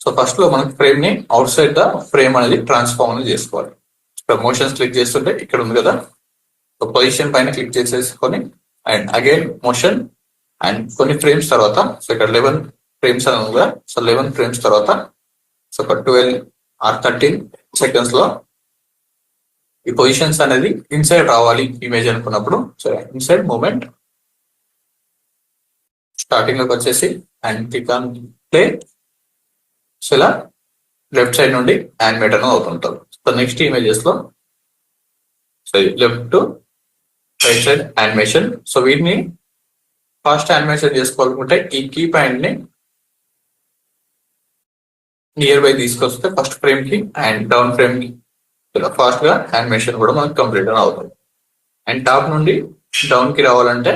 సో ఫస్ట్ లో మనకి ఫ్రేమ్ ని అవుట్ సైడ్ ద ఫ్రేమ్ అనేది ట్రాన్స్ఫార్మ్ అనేది చేసుకోవాలి. ఇక్కడ మోషన్స్ క్లిక్ చేస్తుంటే ఇక్కడ ఉంది కదా. సో పొజిషన్ పైన క్లిక్ చేసేసుకొని అండ్ అగైన్ మోషన్ అండ్ కొన్ని ఫ్రేమ్స్ తర్వాత సో ఇక్కడ 11 ఫ్రేమ్స్ అని ఉంది కదా. సో 11 ఫ్రేమ్స్ తర్వాత సో ఒక 12 ఆర్ 13 సెకండ్స్ లో ఈ పొజిషన్స్ అనేది ఇన్సైడ్ రావాలి ఇమేజ్ అనుకున్నప్పుడు సో ఇన్సైడ్ మూమెంట్ స్టార్టింగ్ లోకి వచ్చేసి and click on play. So ఇలా లెఫ్ట్ సైడ్ నుండి యానిమేట్ అనేది అవుతుంటారు. సో నెక్స్ట్ ఇమేజెస్ లో so left to right side animation. So వీటిని ఫాస్ట్ యానిమేషన్ చేసుకోవాలనుకుంటే ఈ కీ పాయింట్ ని నియర్ బై తీసుకొస్తే ఫస్ట్ ఫ్రేమ్ కి అండ్ డౌన్ ఫ్రేమ్ కి ఇలా ఫాస్ట్ గా యానిమేషన్ కూడా మనకు కంప్లీట్ అని అవుతుంది. అండ్ టాప్ నుండి డౌన్ కి రావాలంటే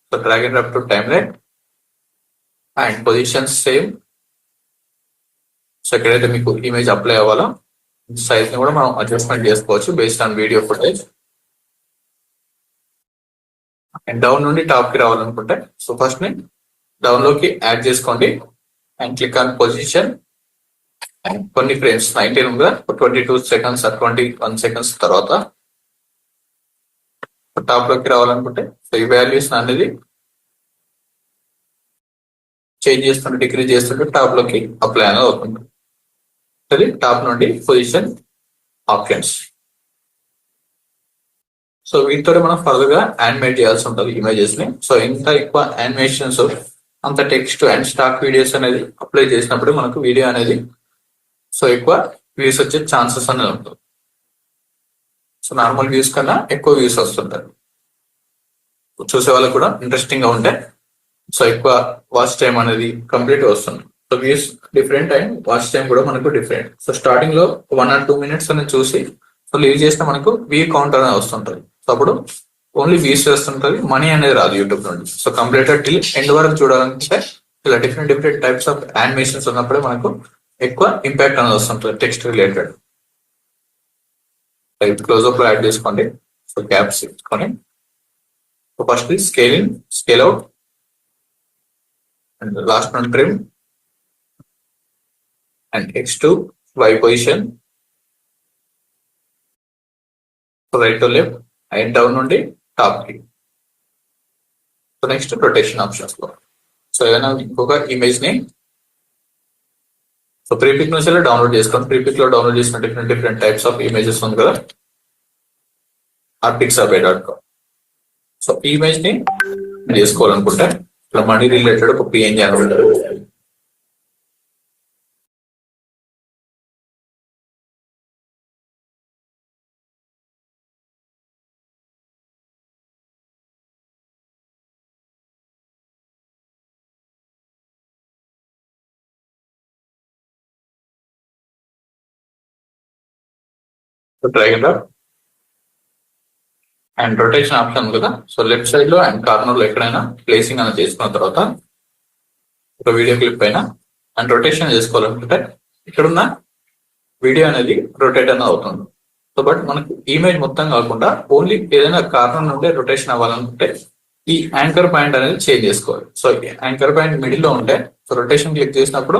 so drag and drop to time line and positions same. So ఎక్కడైతే మీకు ఇమేజ్ అప్లై అవ్వాలో సైజ్ ని కూడా మనం అడ్జస్ట్మెంట్ చేసుకోవచ్చు based on video footage. And down నుండి టాప్ కి రావాలనుకుంటే సో ఫస్ట్ ని డౌన్ లోకి యాడ్ చేసుకోండి and click on position and కొన్ని ఫ్రేమ్స్ 19 ఉందా 22 సెకండ్స్ 21 సెకండ్స్ తర్వాత టాప్ లోకి రావాలనుకుంటే సో ఈ వాల్యూస్ అనేది చేంజ్ చేస్తుంటే డిక్రీజ్ చేస్తుంటే టాప్ లోకి అప్లై అనేది అవుతుంది. అది టాప్ నుండి పొజిషన్ ఆప్షన్స్. సో వీటితో మనం ఫర్దర్ గా యానిమేట్ చేయాల్సి ఉంటుంది ఇమేజెస్ ని. సో ఎంత ఎక్కువ యానిమేషన్స్ అంత టెక్స్ట్ అండ్ స్టాక్ వీడియోస్ అనేది అప్లై చేసినప్పుడు మనకు వీడియో అనేది సో ఎక్కువ వ్యూస్ వచ్చే ఛాన్సెస్ అనేది ఉంటుంది. సో నార్మల్ వ్యూస్ కన్నా ఎక్కువ వ్యూస్ వస్తుంటాయి. చూసే వాళ్ళకి కూడా ఇంట్రెస్టింగ్ గా ఉంటే సో ఎక్కువ వాచ్ టైం అనేది కంప్లీట్ వస్తుంది. So views different and watch time కూడా మనకు డిఫరెంట్. సో స్టార్టింగ్ లో 1 or 2 minutes అనేది చూసి సో లీవ్ చేస్తే మనకు వ్యూ కౌంట్ అనేది వస్తుంటది. సో అప్పుడు ఓన్లీ వ్యూస్ వస్తుంటది, మనీ అనేది రాదు యూట్యూబ్ నుండి. సో కంప్లీట్ టిల్ ఎండ్ వరకు చూడాలంటే ఇలా డిఫరెంట్ టైప్స్ ఆఫ్ యానిమేషన్స్ ఉన్నప్పుడే మనకు ఎక్కువ ఇంపాక్ట్ అనేది వస్తుంటది టెక్స్ట్ రిలేటెడ్. క్లోజ్అప్ లో యాడ్ చేసుకోండి. సో గ్యాప్స్ ఇచ్చుకొని so first scale in, scale out and last one trim and X to Y position, right to left and down నుండి top కి. సో నెక్స్ట్ రొటేషన్ ఆప్షన్స్ లో so ఏదైనా ఇంకొక image ని so ప్రీపిక్ నుంచి download చేసుకోండి. ప్రీపిక్ లో డౌన్లోడ్ చేసిన డిఫరెంట్ టైప్స్ ఆఫ్ ఇమేజెస్ ఉంది కదా artpixabay.com. సో ఈ ఇమేజ్ ని చేసుకోవాలనుకుంటే ఇట్లా మనీ రిలేటెడ్ ఒక PNG అని ఉంటుంది. Drag and drop and rotation option ఉంది కదా. సో లెఫ్ట్ సైడ్ లో అండ్ కార్నర్ లో ఎక్కడైనా ప్లేసింగ్ అనేది చేసుకున్న తర్వాత ఒక వీడియో క్లిప్ పైన అండ్ రొటేషన్ చేసుకోవాలనుకుంటే ఇక్కడున్న వీడియో అనేది రొటేట్ అనేది అవుతుంది. సో బట్ మనకు ఇమేజ్ మొత్తం కాకుండా ఓన్లీ ఏదైనా కార్నర్ నుండి రొటేషన్ అవ్వాలనుకుంటే ఈ యాంకర్ పాయింట్ అనేది చేంజ్ చేసుకోవాలి. సో యాంకర్ పాయింట్ మిడిల్ లో ఉంటే సో రొటేషన్ క్లిక్ చేసినప్పుడు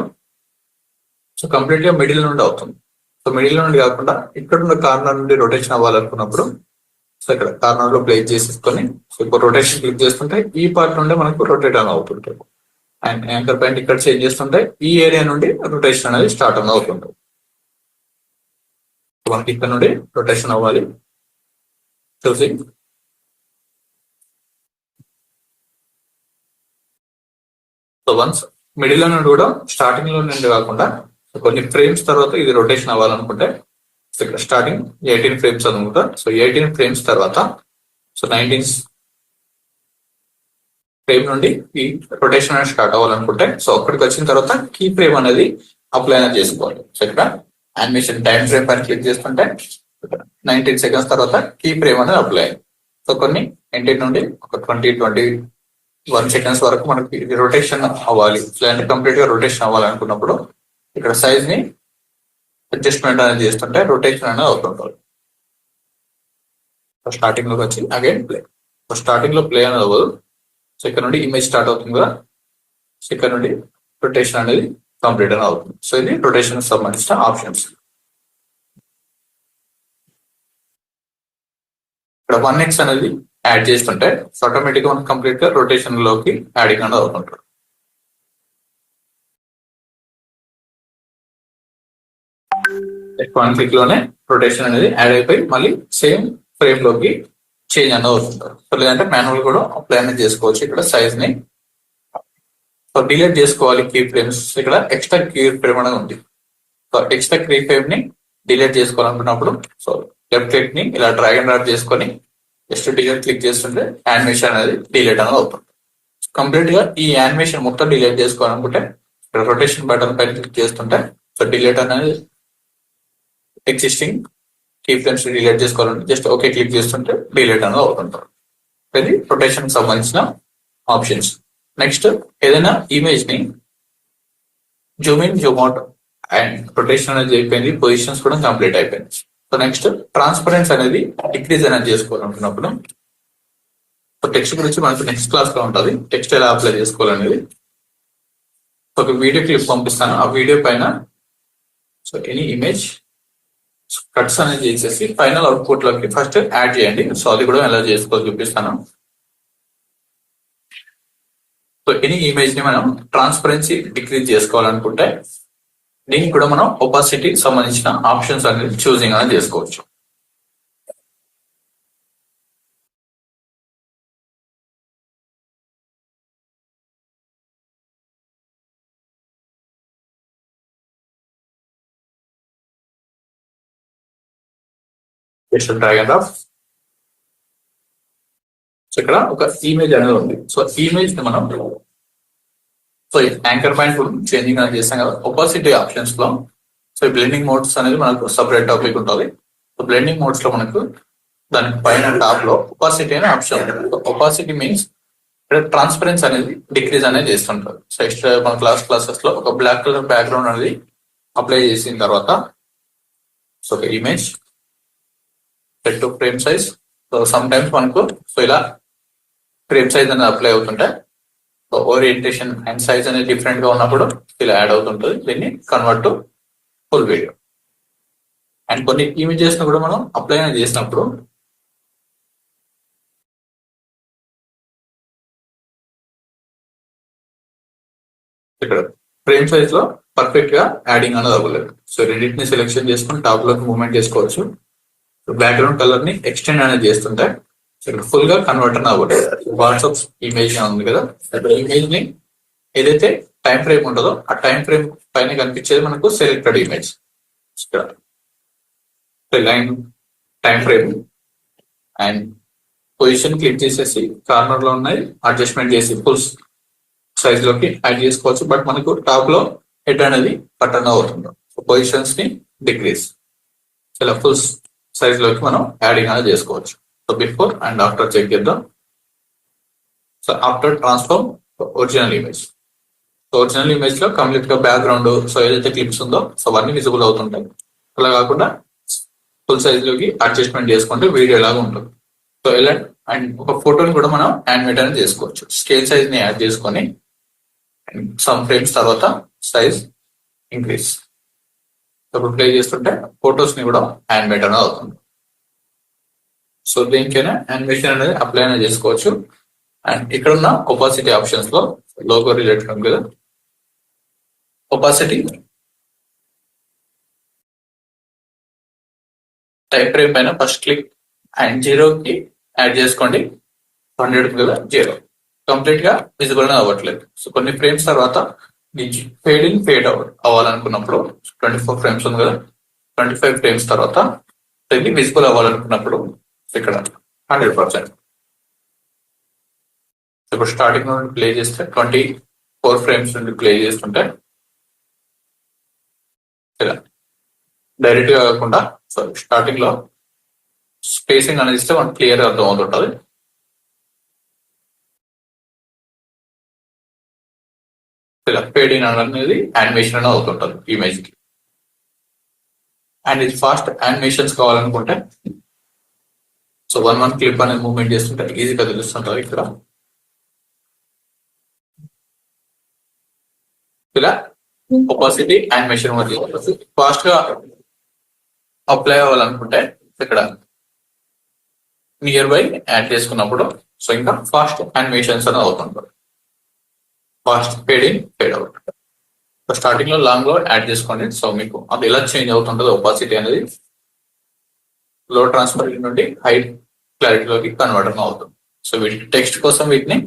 సో కంప్లీట్ గా మిడిల్ నుండి అవుతుంది. సో మిడిల్ నుండి కాకుండా ఇక్కడ ఉన్న కార్నర్ నుండి రొటేషన్ అవ్వాలనుకున్నప్పుడు సో ఇక్కడ కార్నర్ లో ప్లేస్ చేసేసుకొని సో ఇప్పుడు రొటేషన్ క్లిక్ చేస్తుంటే ఈ పార్ట్ నుండి మనకు రొటేట్ అని అవుతుంటుంది. అండ్ యాంకర్ పాయింట్ ఇక్కడ చేంజ్ చేస్తుంటే ఈ ఏరియా నుండి రొటేషన్ అనేది స్టార్ట్ అని అవుతుంటుంది. మనకి ఇక్కడ నుండి రొటేషన్ అవ్వాలి. చూసి సో వన్స్ మిడిల్ లో నుండి కూడా స్టార్టింగ్ లో నుండి కాకుండా కొన్ని ఫ్రేమ్స్ తర్వాత ఇది రొటేషన్ అవ్వాలనుకుంటే ఇక్కడ స్టార్టింగ్ 18 ఫ్రేమ్స్ అనుకుంటా. సో 18 ఫ్రేమ్స్ తర్వాత సో 19 ఫ్రేమ్ నుండి ఈ రొటేషన్ అనేది స్టార్ట్ అవ్వాలనుకుంటే సో అక్కడికి వచ్చిన తర్వాత కీ ఫ్రేమ్ అనేది అప్లై అనేది చేసుకోవాలి. సో ఇక్కడ యానిమేషన్ టైం ఫ్రేమ్ పైన క్లిక్ చేస్తుంటే 19 సెకండ్స్ తర్వాత కీ ఫ్రేమ్ అనేది అప్లై అయింది. సో కొన్ని 18 నుండి ఒక 20-21 సెకండ్స్ వరకు మనకి ఇది రొటేషన్ అవ్వాలి. లేదంటే కంప్లీట్ గా రొటేషన్ అవ్వాలనుకున్నప్పుడు ఇక్కడ సైజ్ ని అడ్జస్ట్మెంట్ అనేది చేస్తుంటే రొటేషన్ అనేది అవుతుంటుంది. స్టార్టింగ్ లోకి వచ్చి అగైన్ ప్లే. సో స్టార్టింగ్ లో ప్లే అనేది అవ్వదు. సో ఇక్కడ నుండి ఇమేజ్ స్టార్ట్ అవుతుంది కదా. సో ఇక్కడ నుండి రొటేషన్ అనేది కంప్లీట్ అనేది అవుతుంది. సో ఇది రొటేషన్ సంబంధించిన ఆప్షన్స్. ఇక్కడ 1x అనేది యాడ్ చేస్తుంటే ఆటోమేటిక్ గా మనకి కంప్లీట్ గా రొటేషన్ లోకి యాడింగ్ అనేది అవుతుంటారు. వన్ క్లిక్ లోనే రొటేషన్ అనేది యాడ్ అయిపోయి మళ్ళీ సేమ్ ఫ్రేమ్ లోకి చేంజ్ అనేది అవుతుంటారు. సో లేదంటే మాన్యువల్ కూడా అప్లై అనేది చేసుకోవచ్చు. ఇక్కడ సైజ్ ని సో డిలీట్ చేసుకోవాలి కీ ఫ్రేమ్స్. ఇక్కడ ఎక్స్ట్రా కీ ఫ్రేమ్ అనేది ఉంది. సో ఎక్స్ట్రా కీ ఫ్రేమ్ ని డిలీట్ చేసుకోవాలనుకున్నప్పుడు సో లెఫ్ట్ క్లిక్ ని ఇలా డ్రాగ్ అండ్ డ్రాప్ చేసుకొని జస్ట్ డిలీట్ క్లిక్ చేస్తుంటే యానిమేషన్ అనేది డిలీట్ అనేది అవుతుంది. కంప్లీట్ గా ఈ యానిమేషన్ మొత్తం డిలీట్ చేసుకోవాలనుకుంటే ఇక్కడ రొటేషన్ బటన్ పైన క్లిక్ చేస్తుంటే సో డిలీట్ అనేది ఎగ్జిస్టింగ్ కీ ఫ్రేమ్స్ డిలీట్ చేసుకోవాలంటే జస్ట్ ఓకే క్లిక్ చేస్తుంటే డిలీట్ అనేది అవుతుంటారు. ఇది రొటేషన్ సంబంధించిన ఆప్షన్స్. నెక్స్ట్ ఏదైనా ఇమేజ్ ని Zoom in zoom out and rotation అనేది అయిపోయింది. పొజిషన్స్ కూడా కంప్లీట్ అయిపోయింది. సో నెక్స్ట్ ట్రాన్స్పరెన్స్ అనేది డిక్రీజ్ అనేది చేసుకోవాలనుకున్నప్పుడు సో టెక్స్ట్ గురించి మనకు నెక్స్ట్ క్లాస్ లో ఉంటుంది. టెక్స్ట్ ఎలా అప్లై చేసుకోవాలనేది ఒక వీడియో క్లిప్ పంపిస్తాను. ఆ వీడియో పైన సో ఎనీ ఇమేజ్ కట్స్ అనేది చేసేసి ఫైనల్ అవుట్పుట్ లోకి ఫస్ట్ యాడ్ చేయండి. సో అది కూడా ఎలా చేసుకోవాలో చూపిస్తాను. సో ఎనీ ఇమేజ్ ని మనం ట్రాన్స్పరెన్సీ డిక్రీజ్ చేసుకోవాలనుకుంటే దీనికి కూడా మనం ఒపాసిటీ సంబంధించిన ఆప్షన్స్ అనేది చూసింగ్ అనేది చేసుకోవచ్చు. Drag and drop. సో ఇక్కడ ఒక ఇమేజ్ అనేది ఉంది. సో ఇమేజ్ ని మనం సో యాంకర్ పాయింట్ చేంజింగ్ అనేది చేస్తాం కదా. ఒపాసిటీ ఆప్షన్స్ లో సో బ్లెండింగ్ మోడ్స్ అనేది మనకు సపరేట్ టాపిక్ ఉంటుంది. సో బ్లెండింగ్ మోడ్స్ లో మనకు దాని పైన టాప్ లో ఒపాసిటీ అనే ఆప్షన్ ఉంటుంది. ఒపాసిటీ మీన్స్ ఇక్కడ ట్రాన్స్పరెన్స్ అనేది డిక్రీజ్ అనేది చేస్తుంటారు. సో ఎక్స్ట్రా మన క్లాసెస్ లో ఒక బ్లాక్ కలర్ బ్యాక్గ్రౌండ్ అనేది అప్లై చేసిన తర్వాత సో ఒక image set to frame size. So some times మనకు సో ఇలా ఫ్రేమ్ సైజ్ అనేది అప్లై అవుతుంటే ఓరియంటేషన్ అండ్ సైజ్ అనేది డిఫరెంట్ గా ఉన్నప్పుడు ఇలా యాడ్ అవుతుంటుంది. దీన్ని convert to full video. And కొన్ని ఇమేజెస్ ను కూడా మనం అప్లై అనేది చేసినప్పుడు ఇక్కడ ఫ్రేమ్ సైజ్ లో పర్ఫెక్ట్ గా యాడింగ్ అనేది అవ్వలేదు. సో రెండింటిని సెలెక్షన్ చేసుకుని టాప్ లోకి మూవ్మెంట్ చేసుకోవచ్చు. బ్యాక్గ్రౌండ్ కలర్ ని ఎక్స్టెండ్ అనేది చేస్తుంటే ఫుల్ గా కన్వర్ట్ అని అవ్వలేదు. వాట్సాప్ ఇమేజ్ ఉంది కదా, ఇమేజ్ ని ఏదైతే టైం ఫ్రేమ్ ఉంటుందో ఆ టైం ఫ్రేమ్ పైన కనిపించేది మనకు selected image. Line time frame and position click చేసేసి కార్నర్ లో ఉన్నాయి అడ్జస్ట్మెంట్ చేసి ఫుల్ సైజ్ లోకి యాడ్ చేసుకోవచ్చు. బట్ మనకు టాప్ లో హెడ్ అనేది బటన్ అవుతుంది. పొజిషన్స్ ని డిక్రీజ్ ఇలా ఫుల్ సైజ్ లోకి మనం యాడింగ్ అనేది చేసుకోవచ్చు. So before and after check చేద్దాం. So after transform original image. Original image లో కంప్లీట్ గా బ్యాక్గ్రౌండ్ సో ఏదైతే క్లిప్స్ ఉందో సో అవన్నీ విజిబుల్ అవుతుంటాయి. అలా కాకుండా ఫుల్ సైజ్ లోకి అడ్జస్ట్మెంట్ చేసుకుంటే వీడియో లాగా ఉంటుంది. సో ఇలా అండ్ ఒక ఫోటోని కూడా మనం యానిమేట్ అనేది చేసుకోవచ్చు. స్కేల్ సైజ్ ని యాడ్ చేసుకొని సమ్ ఫ్రేమ్స్ తర్వాత సైజ్ ఇంక్రీజ్. ఇప్పుడు ప్లే చేస్తుంటే ఫొటోస్ ని కూడా యానిమేట్ అనేది అవుతుంది. సో దేనికైనా యానిమేషన్ అనేది అప్లై అనేది చేసుకోవచ్చు. అండ్ ఇక్కడ ఉన్న ఒపాసిటీ ఆప్షన్స్ లో లోగో రిలేటెడ్ ఉంది కదా, ఒపాసిటీ టైప్ ఫ్రేమ్ పైన ఫస్ట్ క్లిక్ అండ్ 0కి యాడ్ చేసుకోండి. 100 కదా 0 కంప్లీట్ గా విజిబుల్ అనేది అవ్వట్లేదు. సో కొన్ని ఫ్రేమ్స్ తర్వాత ఫేడ్ ఇన్ ఫేడ్ అవుట్ అవ్వాలనుకున్నప్పుడు 24 ఫ్రేమ్స్ ఉంది కదా, 25 ఫ్రేమ్స్ తర్వాత ఇది విజిబుల్ అవ్వాలనుకున్నప్పుడు ఇక్కడ 100%. ఇప్పుడు స్టార్టింగ్ నుండి ప్లే చేస్తే 24 ఫ్రేమ్స్ నుండి ప్లే చేస్తుంటే ఇలా డైరెక్ట్ గా కాకుండా స్టార్టింగ్ లో స్పేసింగ్ అనేది ఇస్తే మనకు క్లియర్ అర్థం అవుతుంటది. ఇలా ఫేడ్ ఇన్ అనేది యానిమేషన్ అనేది అవుతుంటది ఇమేజ్ కి. అండ్ ఇది ఫాస్ట్ యానిమేషన్స్ కావాలనుకుంటే సో 1 క్లిప్ అనేది మూవ్మెంట్ చేస్తుంటే ఈజీగా తెలుస్తుంటది. ఇక్కడ ఇలా ఒపాసిటీ యానిమేషన్ ఫాస్ట్ గా అప్లై అవ్వాలనుకుంటే ఇక్కడ నియర్ బై యాడ్ చేసుకున్నప్పుడు సో ఇంకా ఫాస్ట్ యానిమేషన్స్ అనేది అవుతుంటారు. Fast fade in fade out. Starting లో లాంగ్ లో యాడ్ చేసుకోండి. సో మీకు అది ఎలా చేంజ్ అవుతుంటుంది ఒపాసిటీ అనేది లో ట్రాన్స్పరెంట్ నుండి హై క్లారిటీలోకి కన్వర్ట్ అవుతుంది. సో వీటి టెక్స్ట్ కోసం వీటిని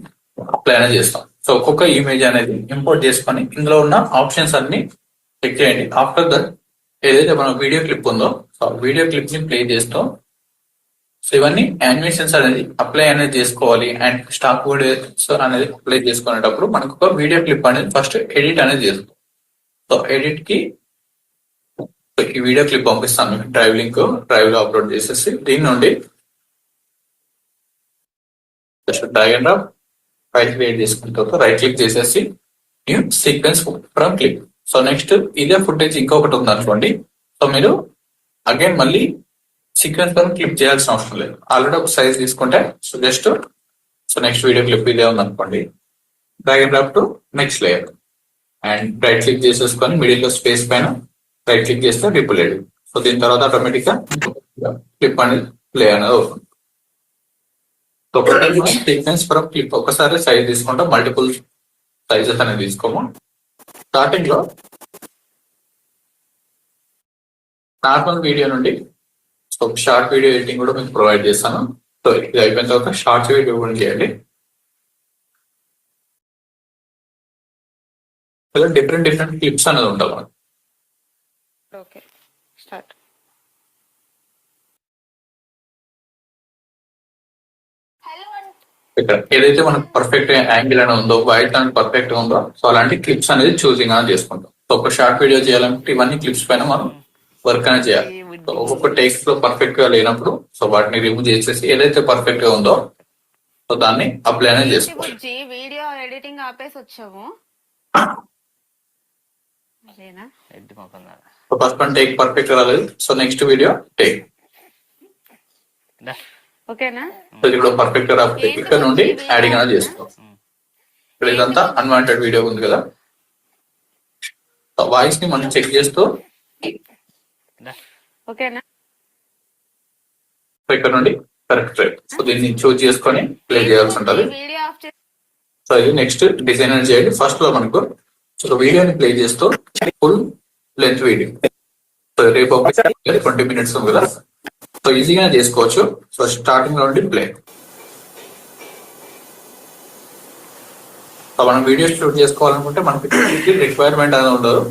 అప్లై అనేది చేస్తాం. సో ఒక్కొక్క ఇమేజ్ అనేది ఇంపోర్ట్ చేసుకొని ఇందులో ఉన్న ఆప్షన్స్ అన్ని చెక్ చేయండి. ఆఫ్టర్ దట్ ఏదైతే మన వీడియో క్లిప్ ఉందో సో వీడియో క్లిప్ ని ప్లే చేస్తాం. సో ఇవన్నీ యానిమేషన్స్ అనేది అప్లై అనేది చేసుకోవాలి. అండ్ స్టాక్ వీడియోస్ అనేది అప్లై చేసుకునేటప్పుడు మనకు ఒక వీడియో క్లిప్ అనేది ఫస్ట్ ఎడిట్ అనేది చేస్తాం. సో ఎడిట్ కి ఈ వీడియో క్లిప్ పంపిస్తాను. డ్రైవ్ లింక్ డ్రైవ్ లో అప్లోడ్ చేసేసి దీని నుండి just drag and drop file create చేసుకున్న తర్వాత రైట్ క్లిక్ చేసేసి new sequence from clip. So next ఇదే ఫుటేజ్ ఇంకొకటి ఉంది అనుకోండి. సో మీరు అగైన్ మళ్ళీ సీక్వెన్స్ ఫ్రమ్ క్లిప్ చేయాల్సిన అవసరం లేదు. ఆల్రెడీ ఒక సైజ్ తీసుకుంటే so just so next video clip ఇదే ఉంది అనుకోండి. Drag and drop to next layer and right click చేసేసుకొని మిడిల్ లో స్పేస్ పైన రైట్ క్లిక్ చేస్తే రిపులేట్. సో దీని తర్వాత ఆటోమేటిక్ గా క్లిప్ అనేది ప్లే అనేది అవుతుంది. సీక్వెన్స్ ఫ్రమ్ క్లిప్ ఒకసారి సైజ్ తీసుకుంటాం, మల్టిపుల్ సైజెస్ అనేది తీసుకోము. స్టార్టింగ్ లో నార్మల్ వీడియో నుండి సో షార్ట్ వీడియో ఎడిటింగ్ కూడా మీకు ప్రొవైడ్ చేస్తాను. సో ఇది అయిపోయిన తర్వాత షార్ట్ వీడియో కూడా చేయండి. ఇలా డిఫరెంట్ క్లిప్స్ అనేది ఉంటుంది మనకు. Okay start. ఇక్కడ ఏదైతే మనకు పర్ఫెక్ట్ యాంగిల్ అనేది ఉందో వైట్ అనేది పర్ఫెక్ట్ గా ఉందో సో అలాంటి క్లిప్స్ అనేది చూసింగ్ అనేది చేసుకుంటాం. సో ఒక షార్ట్ వీడియో చేయాలంటే ఇవన్నీ క్లిప్స్ పైన మనం వర్క్ అనేది చేయాలి. సో ఒక్కొక్క టేక్స్ లో పర్ఫెక్ట్ గా లేనప్పుడు సో వాటిని రిమూవ్ చేసేసి ఏదైతే పర్ఫెక్ట్ గా ఉందో సో దాన్ని అప్లై అనేది చేసుకోవాలి. వీడియో ఎడిటింగ్ ఆపేసి వచ్చాము. So first one take perfect రాలేదు. సో నెక్స్ట్ వీడియో టేక్ ఓకేనా. సో ఇది కూడా పర్ఫెక్ట్ గా రాకపోతే ఇక్కడ నుండి యాడింగ్ అనేది చేసుకో. ఇక్కడ ఇదంతా అన్వాంటెడ్ వీడియో ఉంది కదా, వాయిస్ ని మనం చెక్ చేస్తూ ఓకేనా. సో ఇక్కడ నుండి కరెక్ట్ రైట్. సో దీన్ని చూజ్ చేసుకొని ప్లే చేయాల్సి ఉంటుంది. సో ఇది నెక్స్ట్ డిజైన్ అని చేయండి. ఫస్ట్ లో మనకు సో వీడియోని ప్లే చేస్తూ ఫుల్ లెంత్ వీడియో సో రేపు 20 minutes ఉంది కదా, సో ఈజీగా చేసుకోవచ్చు. సో స్టార్టింగ్ లో ఉండి ప్లే. సో మనం వీడియో షూట్ చేసుకోవాలనుకుంటే మనకి రిక్వైర్మెంట్ అనేది ఉండదు.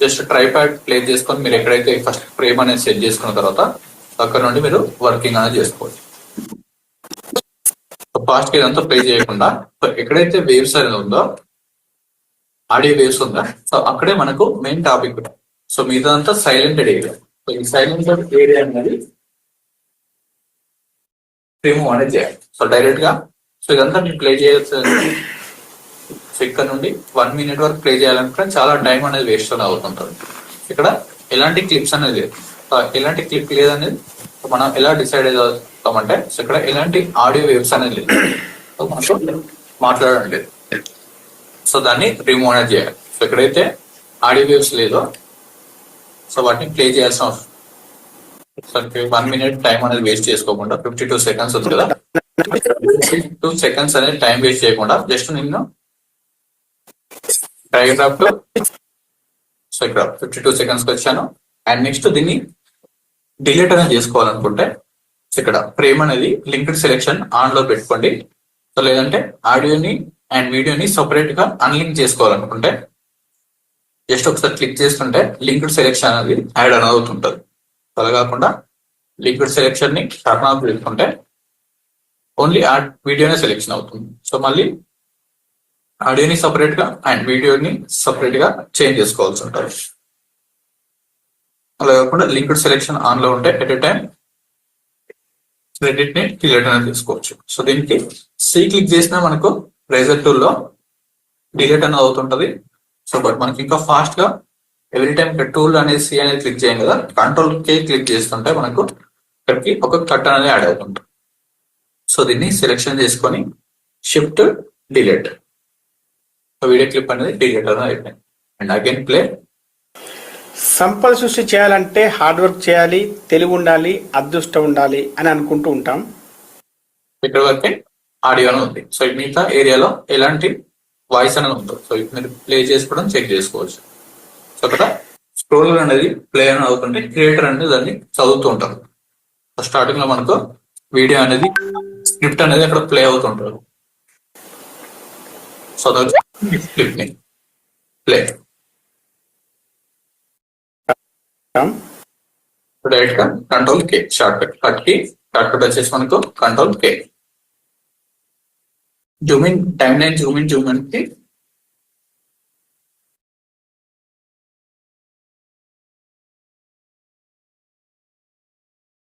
జస్ట్ ట్రైపాడ్ ప్లే చేసుకొని మీరు ఎక్కడైతే ఫస్ట్ ఫ్రేమ్ అనేది సెట్ చేసుకున్న తర్వాత అక్కడ నుండి మీరు వర్కింగ్ అనేది చేసుకోవచ్చు. సో ఫాస్ట్ గా ఇదంతా ప్లే చేయకుండా ఎక్కడైతే వేవ్స్ అనేది ఉందో ఆడియో వేవ్స్ ఉందా సో అక్కడే మనకు మెయిన్ టాపిక్. సో మిగతాదంతా సైలెంటెడ్ ఏరియా. సో ఈ సైలెంటెడ్ ఏరియా అనేది రిమూవ్ అనేది చేయాలి. సో డైరెక్ట్ గా సో ఇదంతా నేను ప్లే చేయాల్సి సో ఇక్కడ నుండి 1 minute వరకు ప్లే చేయాలనుకుంటే చాలా టైం అనేది వేస్ట్ అవుతుంటుంది. ఇక్కడ ఎలాంటి క్లిప్స్ అనేది లేదు, ఎలాంటి క్లిప్ లేదనేది మనం ఎలా డిసైడ్ అవుతామంటే, సో ఇక్కడ ఎలాంటి ఆడియో వేవ్స్ అనేది లేదు, సో మనకు మాట్లాడడం లేదు. సో దాన్ని రిమూవ్ అనేది చేయాలి. సో ఎక్కడైతే ఆడియో వేవ్స్ లేదో సో వాటిని ప్లే చేయాల్సిన అవసరం. సో 1 minute టైం అనేది వేస్ట్ చేసుకోకుండా 52 seconds ఉంది కదా, 52 seconds అనేది టైం వేస్ట్ చేయకుండా జస్ట్ నిన్ను పారాగ్రాఫ్ టు సో ఇక్కడ 52 seconds కి వచ్చాను. అండ్ నెక్స్ట్ దీన్ని డిలీట్ అనేది చేసుకోవాలనుకుంటే ఇక్కడ ఫ్రేమ్ అనేది లింక్డ్ సెలెక్షన్ ఆన్ లో పెట్టుకోండి. సో లేదంటే ఆడియోని అండ్ వీడియోని సపరేట్ గా అన్లింక్ చేసుకోవాలనుకుంటే జస్ట్ ఒకసారి క్లిక్ చేస్తుంటే లింక్డ్ సెలెక్షన్ అనేది యాడ్ అని అవుతుంటది. అలా కాకుండా లింక్డ్ సెలెక్షన్ ని టర్న్ ఆఫ్ చేసుకుంటే ఓన్లీ వీడియోనే సెలెక్షన్ అవుతుంది. సో మళ్ళీ ఆడియోని సపరేట్ గా అండ్ వీడియోని సపరేట్ గా చేంజ్ చేసుకోవాల్సి ఉంటుంది. అలా కాకుండా లింక్డ్ సెలెక్షన్ ఆన్ లో ఉంటే ఎట్ ఎ టైం రెండింటిని డిలీట్ అనేది తీసుకోవచ్చు. సో దీనికి సి క్లిక్ చేసినా మనకు రేజర్ టూల్ లో డిలీట్ అనేది అవుతుంటది. సో బట్ మనకి ఇంకా ఫాస్ట్ గా ఎవ్రీ టైం టూల్ అనేది సి అనేది క్లిక్ చేయం కదా, కంట్రోల్ కే క్లిక్ చేస్తుంటే మనకు ఇక్కడికి ఒక కట్ అనేది యాడ్ అవుతుంది. సో దీన్ని సెలెక్షన్ చేసుకొని షిఫ్ట్ డిలీట్, వీడియో క్లిప్ అనేది డిలీట్ అనేది అయిపోయింది. And again play. సంపద సృష్టి చేయాలంటే హార్డ్ వర్క్ చేయాలి, తెలివి ఉండాలి, అదృష్టం ఉండాలి అని అనుకుంటూ ఉంటాం. ఇక్కడ వరకే ఆడియో అని ఉంది. సో మిగతా ఏరియాలో ఎలాంటి వాయిస్ అనేది ఉంటుంది. సో మీరు ప్లే చేసుకోవడం చెక్ చేసుకోవచ్చు. సో అక్కడ స్క్రోల్ అనేది ప్లే అని అవుతుంటే క్రియేటర్ అనేది దాన్ని చదువుతూ ఉంటారు. స్టార్టింగ్ లో మనకు వీడియో అనేది స్క్రిప్ట్ అనేది అక్కడ ప్లే అవుతుంటారు. సో స్క్రిప్ట్ ని ప్లే డైరెక్ట్ గా కంట్రోల్ కే షార్ట్ కట్ కి షార్ట్ కట్ వచ్చేసి మనకు కంట్రోల్ కే. జూమింగ్ టైమ్ లైన్ జూమింగ్ కి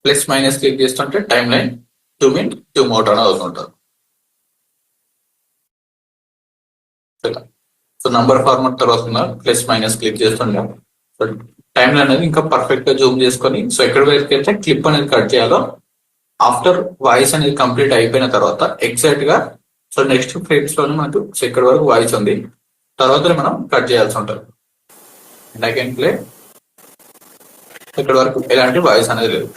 ప్లస్ మైనస్ క్లిక్ చేస్తుంటే time line Zoom in zoom out అని అవుతుంటారు. సో నంబర్ ఫార్మాట్ తర్వాత ప్లస్ మైనస్ క్లిక్ చేస్తుంటాం. సో టైమ్ లైన్ అనేది ఇంకా పర్ఫెక్ట్ గా జూమ్ చేసుకొని సో ఎక్కడ వరకు అయితే క్లిప్ అనేది కట్ చేయాలో ఆఫ్టర్ వాయిస్ అనేది కంప్లీట్ అయిపోయిన తర్వాత ఎగ్జాక్ట్ గా సో నెక్స్ట్ ఫ్రేమ్స్ లోనే మనకు సో ఇక్కడ వరకు వాయిస్ ఉంది, తర్వాత మనం కట్ చేయాల్సి ఉంటుంది. And I can play. ఇక్కడ వరకు ఎలాంటి వాయిస్ అనేది లేదు.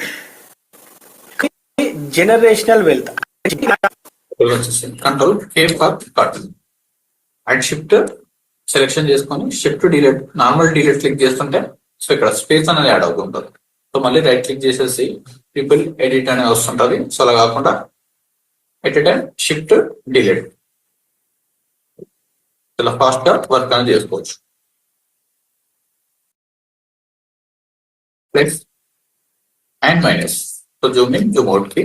Generational wealth control K for cut and shift selection చేసుకొని shift delete normal delete click చేస్తుంటే సో ఇక్కడ స్పేస్ అనేది యాడ్ అవుతుంటుంది. సో మళ్ళీ రైట్ క్లిక్ చేసేసి పీపుల్ ఎడిట్ అనేది వస్తుంటది. సో అలా కాకుండా at a time shift delete ఇలా ఫాస్ట్ గా వర్క్ అనేది చేసుకోవచ్చు. Plus and minus so zoom in zoom out కి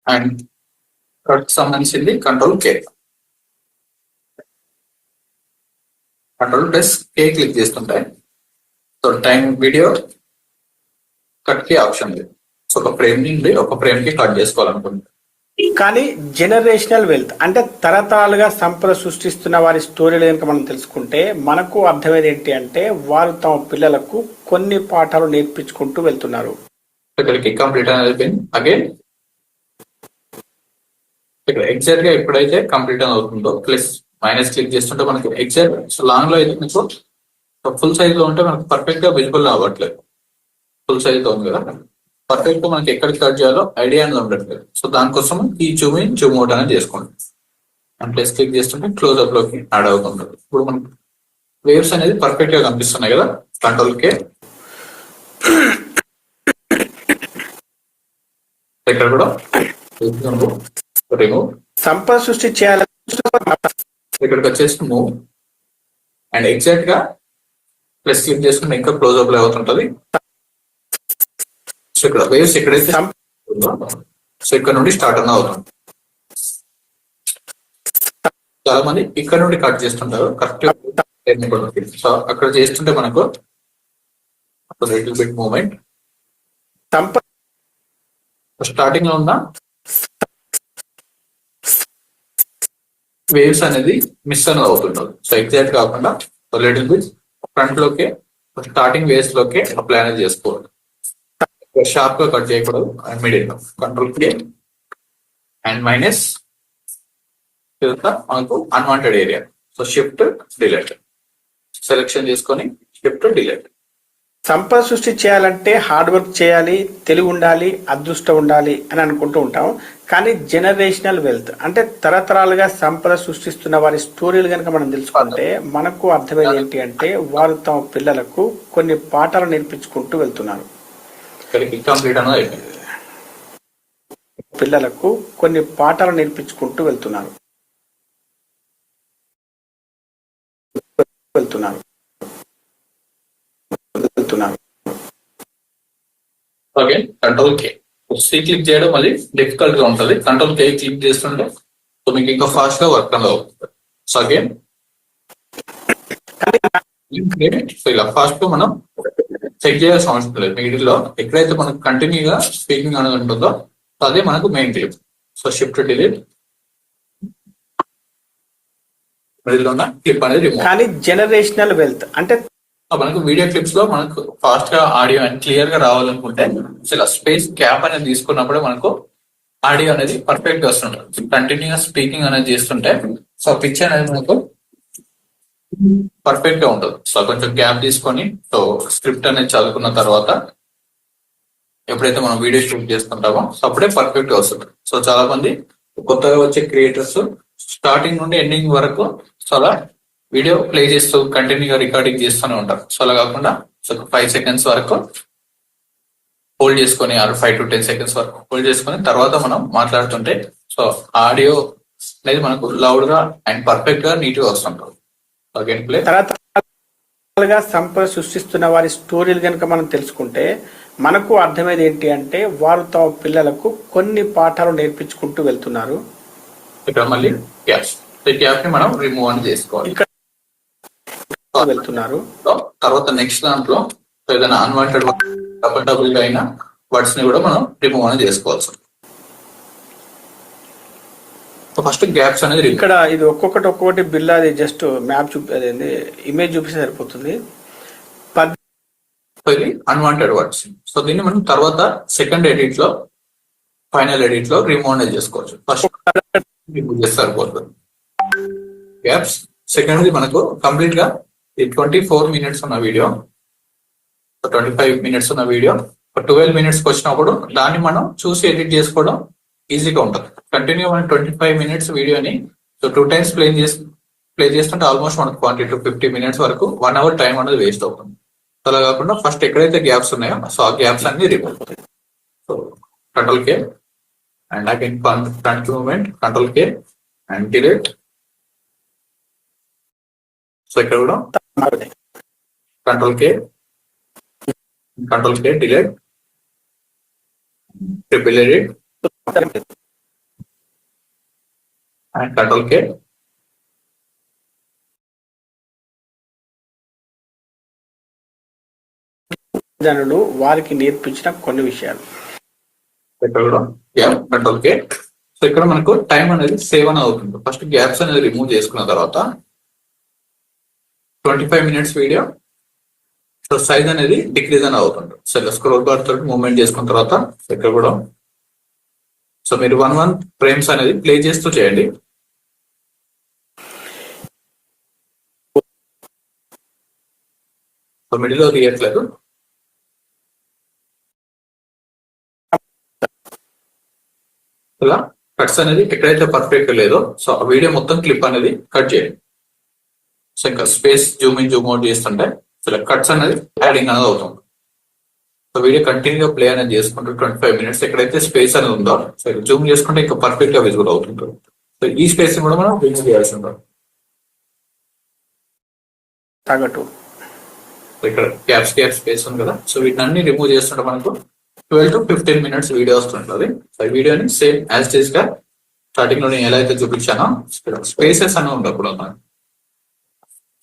అండ్ కట్ సంబంధించింది కంట్రోల్ కే, కంట్రోల్ ప్లస్ కే క్లిక్ చేస్తుంటే సో టైం వీడియో కట్ కి ఆప్షన్ ఉంది. సో ఒక ఫ్రేమ్ నుండి ఒక ఫ్రేమ్ కి కట్ చేసుకోవాలనుకుంటే కానీ జనరేషనల్ వెల్త్ అంటే తరతరాలుగా సంపద సృష్టిస్తున్న వారి స్టోరీలు కనుక మనం తెలుసుకుంటే మనకు అర్థమయ్యేది ఏంటి అంటే వారు తమ పిల్లలకు కొన్ని పాఠాలు నేర్పించుకుంటూ వెళ్తున్నారు. ఇక్కడికి కంప్లీట్ అనేది అయిపోయింది. అగైన్ ఇక్కడ ఎగ్జాక్ట్ గా ఎప్పుడైతే కంప్లీట్ అని అవుతుందో ప్లస్ మైనస్ క్లిక్ చేస్తుంటే మనకి ఎగ్జాక్ట్ సో లాంగ్ లో అయితే మీకు ఫుల్ సైజ్ లో ఉంటే మనకు పర్ఫెక్ట్ గా విజిబుల్ అవ్వట్లేదు. ఫుల్ సైజ్ లో ఉంది కదా, పర్ఫెక్ట్ గా మనకి ఎక్కడికి కట్ చేయాలో ఐడియా అనేది ఉండట్లేదు. సో దానికోసం ఈ జూమ్ ఇన్ జూమ్ అవుట్ అనేది చేసుకోండి. అండ్ ప్లస్ క్లిక్ చేస్తుంటే క్లోజ్ అప్ లోకి యాడ్ అవుతుంటుంది. ఇప్పుడు మనకి వేవ్స్ అనేది పర్ఫెక్ట్ గా కనిపిస్తున్నాయి కదా, కంట్రోల్ కే ఇక్కడ కూడా రిమూవ్ సంపద సృష్టి చేయాలి ఇక్కడికి వచ్చేసి మూవ్ అండ్ ఎగ్జాక్ట్ గా ప్లస్ క్లిక్ చేసుకుంటే ఇంకా క్లోజ్ అప్ లో అవుతుంటది. సో ఇక్కడ వేవ్స్ ఎక్కడైతే సో ఇక్కడ నుండి స్టార్ట్ అన్న అవుతుంది. చాలా మంది ఇక్కడ నుండి కట్ చేస్తుంటారు కరెక్ట్. సో అక్కడ చేస్తుంటే మనకు లిటిల్ బిట్ మూమెంట్ స్టార్టింగ్ లో ఉన్న వేవ్స్ అనేది మిస్ అనేది అవుతుంటుంది. సో ఎగ్జాక్ట్ కాకుండా లిటిల్ బిట్ ఫ్రంట్ లోకే స్టార్టింగ్ వేవ్స్ లోకే అప్లై అనేది చేసుకోవాలి. షార్ప్ గా కట్ చేయకూడదు. And middle control K and minus ఇదంతా మనకు unwanted area. So shift delete selection చేసుకొని షిఫ్ట్ డిలీట్. సంపద సృష్టి చేయాలంటే హార్డ్ వర్క్ చేయాలి, తెలివి ఉండాలి, అదృష్టం ఉండాలి అని అనుకుంటూ ఉంటాం. కానీ జనరేషనల్ వెల్త్ అంటే తరతరాలుగా సంపద సృష్టిస్తున్న వారి స్టోరీలు కనుక మనం తెలుసుకుంటే మనకు అర్థమయ్యేది ఏంటి అంటే వారు తమ పిల్లలకు కొన్ని పాఠాలు నేర్పించుకుంటూ వెళ్తున్నారు. కంప్లీట్ అనేది అయిపోయింది. పిల్లలకు కొన్ని పాఠాలు నేర్పించుకుంటూ వెళ్తున్నారు. Okay, control K C click చేయడం మళ్ళీ డిఫికల్ట్ గా ఉంటుంది. కంట్రోల్ కే క్లిక్ చేస్తుంటే సో మీకు ఇంకా ఫాస్ట్ గా వర్క్ అనేది అవుతుంది. సో అగైన్ సో ఇలా ఫాస్ట్ గా మనం చెక్ చేయాల్సిన అవసరం లేదు. మిడిల్లో ఎక్కడైతే మనకు కంటిన్యూగా స్పీకింగ్ అనేది ఉంటుందో అదే మనకు main clip. So shift delete middle ఉన్న క్లిప్ అనేది రిమూవ్. కానీ జనరేషనల్ వెల్త్ అంటే మనకు వీడియో క్లిప్స్ లో మనకు ఫాస్ట్ గా ఆడియో అండ్ క్లియర్ గా రావాలనుకుంటే ఇలా స్పేస్ గ్యాప్ అనేది తీసుకున్నప్పుడే మనకు ఆడియో అనేది పర్ఫెక్ట్ గా వస్తుంటుంది. కంటిన్యూగా స్పీకింగ్ అనేది చేస్తుంటే సో పిచ్ అనేది మనకు పర్ఫెక్ట్ గా ఉంటుంది. సో కొంచెం గ్యాప్ తీసుకొని సో స్క్రిప్ట్ అనేది చదువుకున్న తర్వాత ఎప్పుడైతే మనం వీడియో షూట్ చేస్తుంటామో సో అప్పుడే పర్ఫెక్ట్ గా వస్తుంది. సో చాలా మంది కొత్తగా వచ్చే క్రియేటర్స్ స్టార్టింగ్ నుండి ఎండింగ్ వరకు చాలా వీడియో ప్లే చేస్తూ కంటిన్యూగా రికార్డింగ్ చేస్తూనే ఉంటారు. సో అలా కాకుండా సో 5 seconds వరకు హోల్డ్ చేసుకొని 5 to 10 seconds వరకు హోల్డ్ చేసుకొని తర్వాత మనం మాట్లాడుతుంటే సో ఆడియో అనేది మనకు లౌడ్ గా అండ్ పర్ఫెక్ట్ గా నీట్ గా వస్తుంటారు. Again play. తరతరాలుగా సంపద సృష్టిస్తున్న వారి స్టోరీలు కనుక మనం తెలుసుకుంటే మనకు అర్థమయ్యేది ఏంటి అంటే వారు తమ పిల్లలకు కొన్ని పాఠాలు నేర్పించుకుంటూ వెళ్తున్నారు. ఇక్కడ మళ్ళీ గ్యాప్స్ ఈ గ్యాప్ ని మనం రిమూవ్ అని చేసుకోవాలి. వెళ్తున్నారు తర్వాత నెక్స్ట్ దాంట్లో ఏదైనా అన్వాంటెడ్ కంఫర్టబుల్ గా అయిన వర్డ్స్ ని కూడా మనం రిమూవ్ అనేది చేసుకోవాల్సి. ఫస్ట్ గ్యాప్స్ అనేది ఇక్కడ ఇది ఒక్కొక్కటి బిల్ అది జస్ట్ మ్యాప్ అదేంది ఇమేజ్ చూపిస్తే సరిపోతుంది. Unwanted words. సో దీన్ని మనం తర్వాత సెకండ్ ఎడిట్ లో ఫైనల్ ఎడిట్ లో రిమూవ్ అనేది చేసుకోవచ్చు. ఫస్ట్ రిమూవ్ చేస్తే సరిపోతుంది గ్యాప్స్. సెకండ్ మనకు కంప్లీట్ గా 24 minutes ఉన్న వీడియో 25 minutes ఉన్న వీడియో 12 minutes వచ్చినప్పుడు దాన్ని మనం చూసి ఎడిట్ చేసుకోవడం ఈజీగా ఉంటుంది. కంటిన్యూ మనం 25 minutes వీడియోని సో 2 times ప్లే చేస్తుంటే ఆల్మోస్ట్ మనకు 20 to 50 minutes వరకు 1 hour టైం అనేది వేస్ట్ అవుతుంది. అలా కాకుండా ఫస్ట్ ఎక్కడైతే గ్యాప్స్ ఉన్నాయో సో ఆ గ్యాప్స్ అన్ని రిమూవ్ అవుతాయి. So control K and again front movement control K and delete. So ఇక్కడ కూడా control K delete triple edit and control కే. జనులు వారికి నేర్పించిన కొన్ని విషయాలు ఇక్కడ కూడా కంట్రోల్ కే. సో ఇక్కడ మనకు టైం అనేది సేవ్ అని అవుతుంది. ఫస్ట్ గ్యాప్స్ అనేది రిమూవ్ చేసుకున్న తర్వాత 25 minutes వీడియో సో సైజ్ అనేది డిక్రీజ్ అని అవుతుంది. సో ఇలా స్క్రోల్ బార్ తోటి మూవ్మెంట్ చేసుకున్న తర్వాత ఇక్కడ కూడా సో మీరు 1 frames అనేది ప్లే చేస్తూ చేయండి. సో మిడిల్ లో తీయట్లేదు. ఇలా కట్స్ అనేది ఎక్కడైతే పర్ఫెక్ట్ లేదో సో ఆ వీడియో మొత్తం క్లిప్ అనేది కట్ చేయండి. సో ఇంకా space Zoom in zoom out చేస్తుంటే సో కట్స్ అనేది యాడింగ్ అనేది అవుతుంది. సో వీడియో కంటిన్యూగా ప్లే అనేది చేసుకుంటూ 25 minutes ఎక్కడైతే స్పేస్ అనేది ఉందో సో జూమ్ చేసుకుంటే ఇంకా పర్ఫెక్ట్ గా విజిబుల్ అవుతుంటుంది. సో ఈ స్పేస్ కూడా మనం రిమూవ్ చేయాల్సి ఉంటుంది. ఇక్కడ గ్యాప్ స్పేస్ ఉంది కదా సో వీటిని అన్ని రిమూవ్ చేస్తుంటే మనకు 12 to 15 minutes వీడియో వస్తుంటుంది. సో ఈ వీడియోని సేమ్ యాజ్ ఇట్ ఈస్ గా స్టార్టింగ్ లో నేను ఎలా అయితే చూపించానో స్పేసెస్ అనేవి ఉండకూడదు.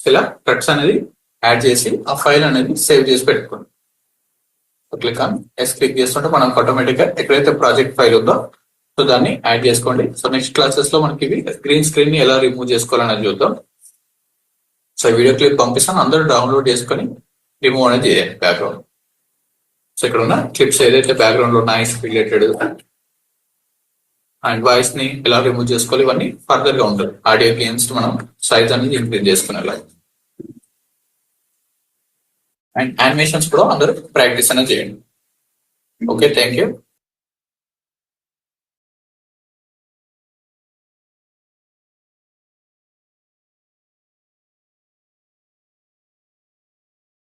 ఇలా కట్స్ అనేది యాడ్ చేసి ఆ ఫైల్ అనేది సేవ్ చేసి పెట్టుకోండి. క్లిక్ ఆన్ ఎస్ క్లిక్ చేస్తుంటే మనకు ఆటోమేటిక్ గా ఎక్కడైతే ప్రాజెక్ట్ ఫైల్ ఉందో సో దాన్ని యాడ్ చేసుకోండి. సో నెక్స్ట్ క్లాసెస్ లో మనకి ఇవి గ్రీన్ స్క్రీన్ ని ఎలా రిమూవ్ చేసుకోవాలని చూద్దాం. సో వీడియో క్లిప్ పంపిస్తాను, అందరూ డౌన్లోడ్ చేసుకొని రిమూవ్ అనేది చేయండి బ్యాక్గ్రౌండ్. సో ఇక్కడ ఉన్న క్లిప్స్ ఏదైతే బ్యాక్గ్రౌండ్ లో నాయిస్ రిలేటెడ్ అండ్ వాయిస్ ని ఎలా రిమూవ్ చేసుకోవాలి ఇవన్నీ ఫర్దర్ గా ఉంటుంది. ఆడియో గేమ్స్ మనం సైజ్ అనేది ఇంక్రీజ్ చేసుకునేలా అండ్ యానిమేషన్స్ కూడా అందరూ ప్రాక్టీస్ అనేది చేయండి. Okay, thank you.